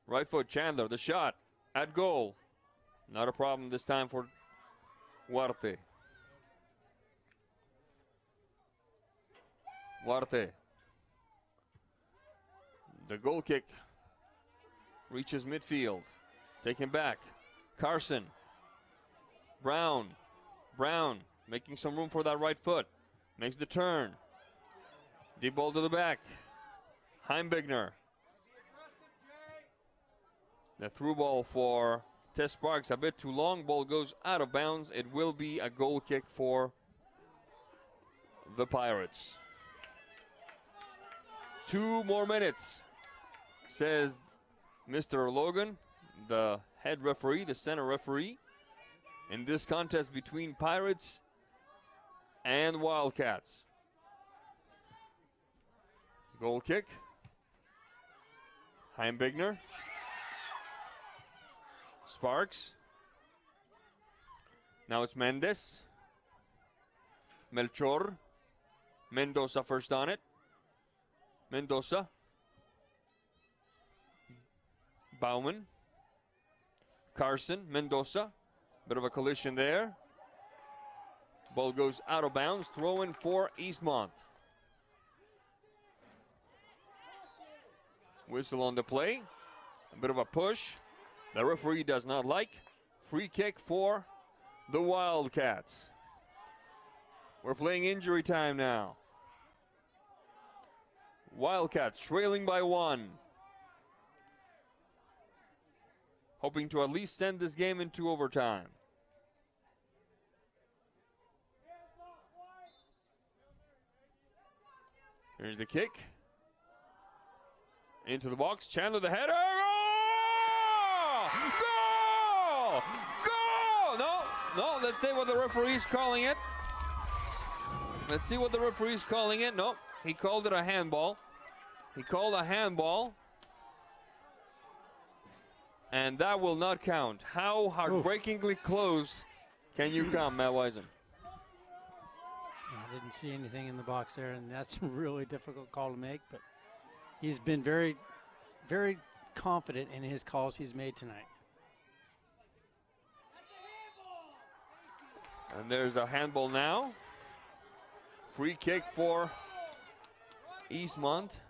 Right foot, Chandler. The shot at goal. Not a problem this time for Huarte. Huarte. The goal kick reaches midfield. Taken back. Carson. Brown. Brown making some room for that right foot. Makes the turn. Deep ball to the back. Heimbigner. The through ball for Tess Sparks a bit too long. Ball goes out of bounds. It will be a goal kick for the Pirates. 2 more minutes, says Mr. Logan, the head referee, the center referee, in this contest between Pirates and Wildcats. Goal kick. Heimbigner. Sparks. Now it's Mendez. Melchor. Mendoza first on it. Mendoza. Bauman. Carson. Mendoza. Bit of a collision there. Ball goes out of bounds. Throw in for Eastmont. Whistle on the play. A bit of a push. The referee does not like. Free kick for the Wildcats. We're playing injury time now. Wildcats trailing by 1. Hoping to at least send this game into overtime. Here's the kick. Into the box. Chandler the header. Goal! Goal! No. Let's see what the referee's calling it. Let's see what the referee's calling it. Nope. He called it a handball. He called a handball. And that will not count. How heartbreakingly close can you come, Matt Wisen? I didn't see anything in the box there, and that's a really difficult call to make, but he's been very, very confident in his calls he's made tonight. And there's a handball now. Free kick for Eastmont.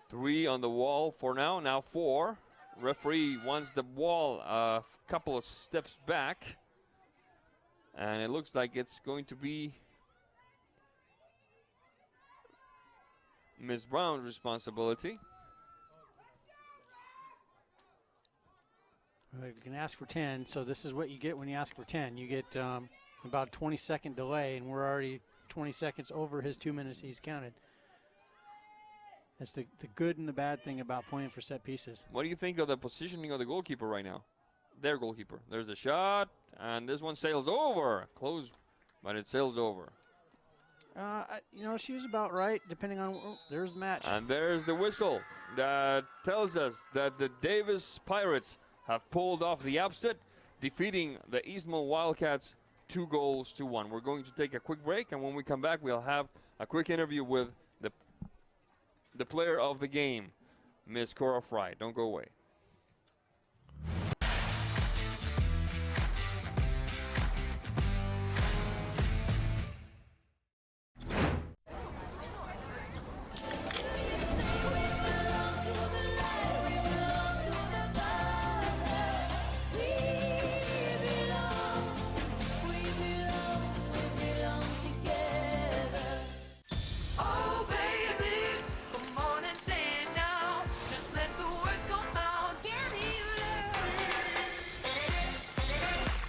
Three on the wall for now. Now 4. Referee wants the ball a couple of steps back. And it looks like it's going to be Ms. Brown's responsibility. You can ask for 10, so this is what you get when you ask for 10. You get about a 20-second delay, and we're already 20 seconds over his 2 minutes he's counted. That's the good and the bad thing about playing for set pieces. What do you think of the positioning of the goalkeeper right now? Their goalkeeper. There's a shot, and this one sails over. Close, but it sails over. She was about right, depending on there's the match. And there's the whistle that tells us that the Davis Pirates have pulled off the upset, defeating the Eastmont Wildcats 2-1. We're going to take a quick break, and when we come back, we'll have a quick interview with the player of the game, Miss Cora Fry. Don't go away.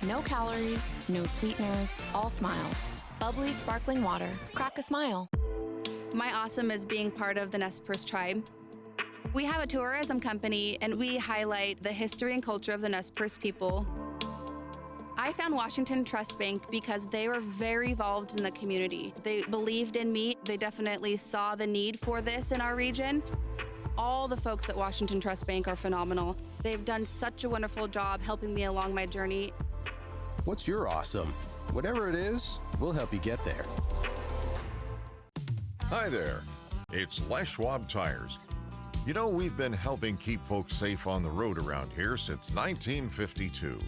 No calories, no sweeteners, all smiles. Bubbly sparkling water. Crack a smile. My awesome is being part of the Nez Perce tribe. We have a tourism company, and we highlight the history and culture of the Nez Perce people. I found Washington Trust Bank because they were very involved in the community. They believed in me. They definitely saw the need for this in our region. All the folks at Washington Trust Bank are phenomenal. They've done such a wonderful job helping me along my journey. What's your awesome? Whatever it is, we'll help you get there. Hi there. It's Les Schwab Tires. You know, we've been helping keep folks safe on the road around here since 1952.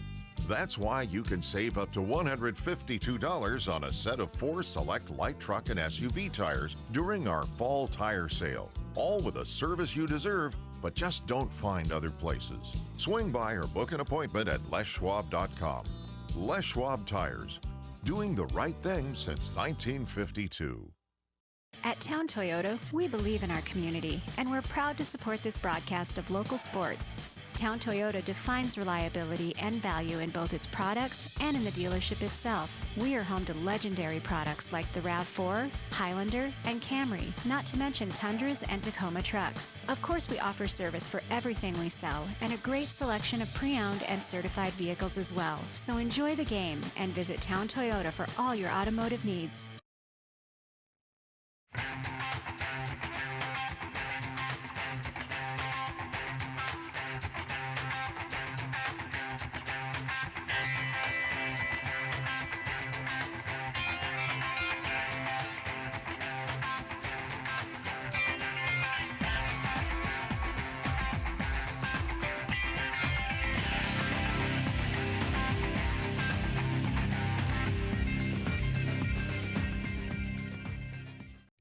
That's why you can save up to $152 on a set of 4 select light truck and SUV tires during our fall tire sale. All with a service you deserve, but just don't find other places. Swing by or book an appointment at leschwab.com. Les Schwab Tires, doing the right thing since 1952. At Town Toyota, we believe in our community, and we're proud to support this broadcast of local sports. Town Toyota defines reliability and value in both its products and in the dealership itself. We are home to legendary products like the RAV4, Highlander, and Camry, not to mention Tundras and Tacoma trucks. Of course, we offer service for everything we sell and a great selection of pre-owned and certified vehicles as well. So enjoy the game and visit Town Toyota for all your automotive needs.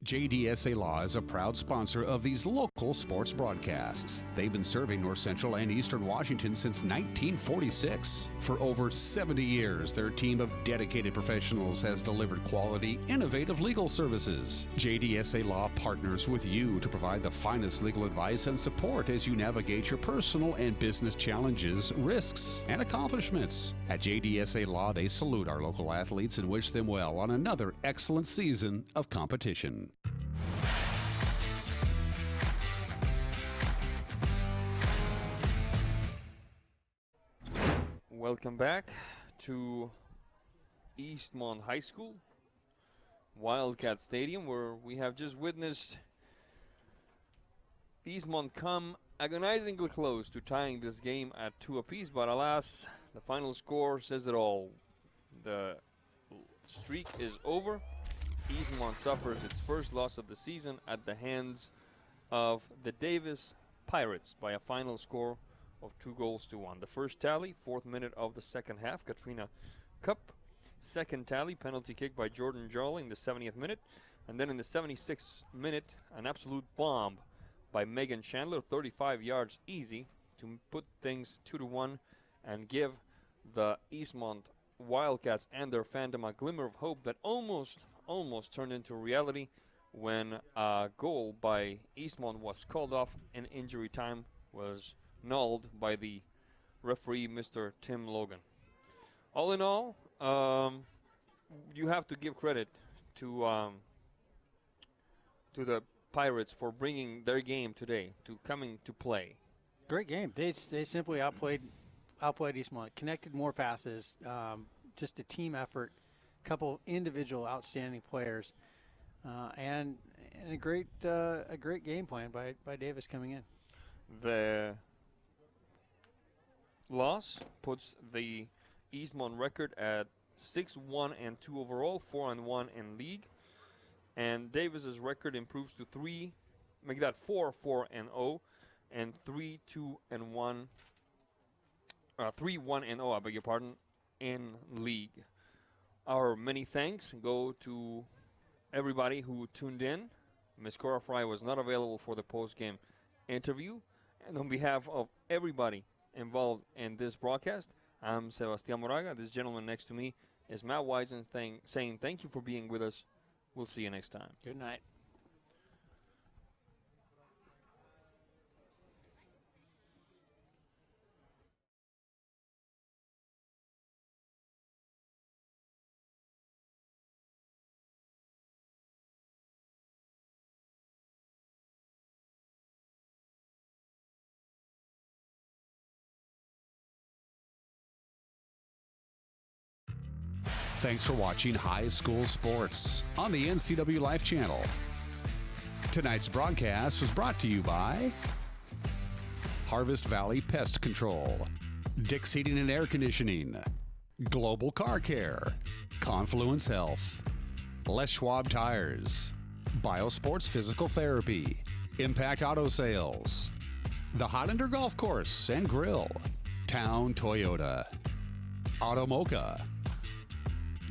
JDSA Law is a proud sponsor of these local sports broadcasts. They've been serving North Central and Eastern Washington since 1946. For over 70 years, their team of dedicated professionals has delivered quality, innovative legal services. JDSA Law partners with you to provide the finest legal advice and support as you navigate your personal and business challenges, risks, and accomplishments. At JDSA Law, they salute our local athletes and wish them well on another excellent season of competition. Welcome back to Eastmont High School, Wildcat Stadium, where we have just witnessed Eastmont come agonizingly close to tying this game at 2 apiece, but alas, the final score says it all. The streak is over. Eastmont suffers its first loss of the season at the hands of the Davis Pirates by a final score of 2-1. The first tally, 4th minute of the second half, Katrina Cup. Second tally, penalty kick by Jordan Jarl in the 70th minute. And then in the 76th minute, an absolute bomb by Megan Chandler, 35 yards easy, to put things 2-1 and give the Eastmont Wildcats and their fandom a glimmer of hope that almost turned into reality when a goal by Eastmont was called off and injury time was nulled by the referee, Mr. Tim Logan. All in all, you have to give credit to the Pirates for bringing their game today, to coming to play. Great game. They simply outplayed Eastmont, connected more passes, just a team effort, couple individual outstanding players. and a great game plan by Davis coming in. The loss puts the Eastmont record at 6-1-2 overall, 4-1 in league, and Davis's record improves to 3-4-0 and 3-1-0. I beg your pardon, in league. Our many thanks go to everybody who tuned in. Ms. Cora Fry was not available for the post-game interview, and on behalf of everybody involved in this broadcast, I'm Sebastian Moraga. This gentleman next to me is Matt Wisen saying thank you for being with us. We'll see you next time. Good night. Thanks for watching High School Sports on the NCW Life Channel. Tonight's broadcast was brought to you by Harvest Valley Pest Control, Dick's Heating and Air Conditioning, Global Car Care, Confluence Health, Les Schwab Tires, Biosports Physical Therapy, Impact Auto Sales, the Highlander Golf Course and Grill, Town Toyota, Automocha,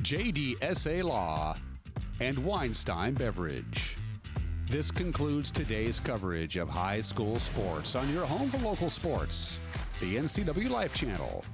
JDSA Law, and Weinstein Beverage. This concludes today's coverage of high school sports on your home for local sports, the NCW Life Channel.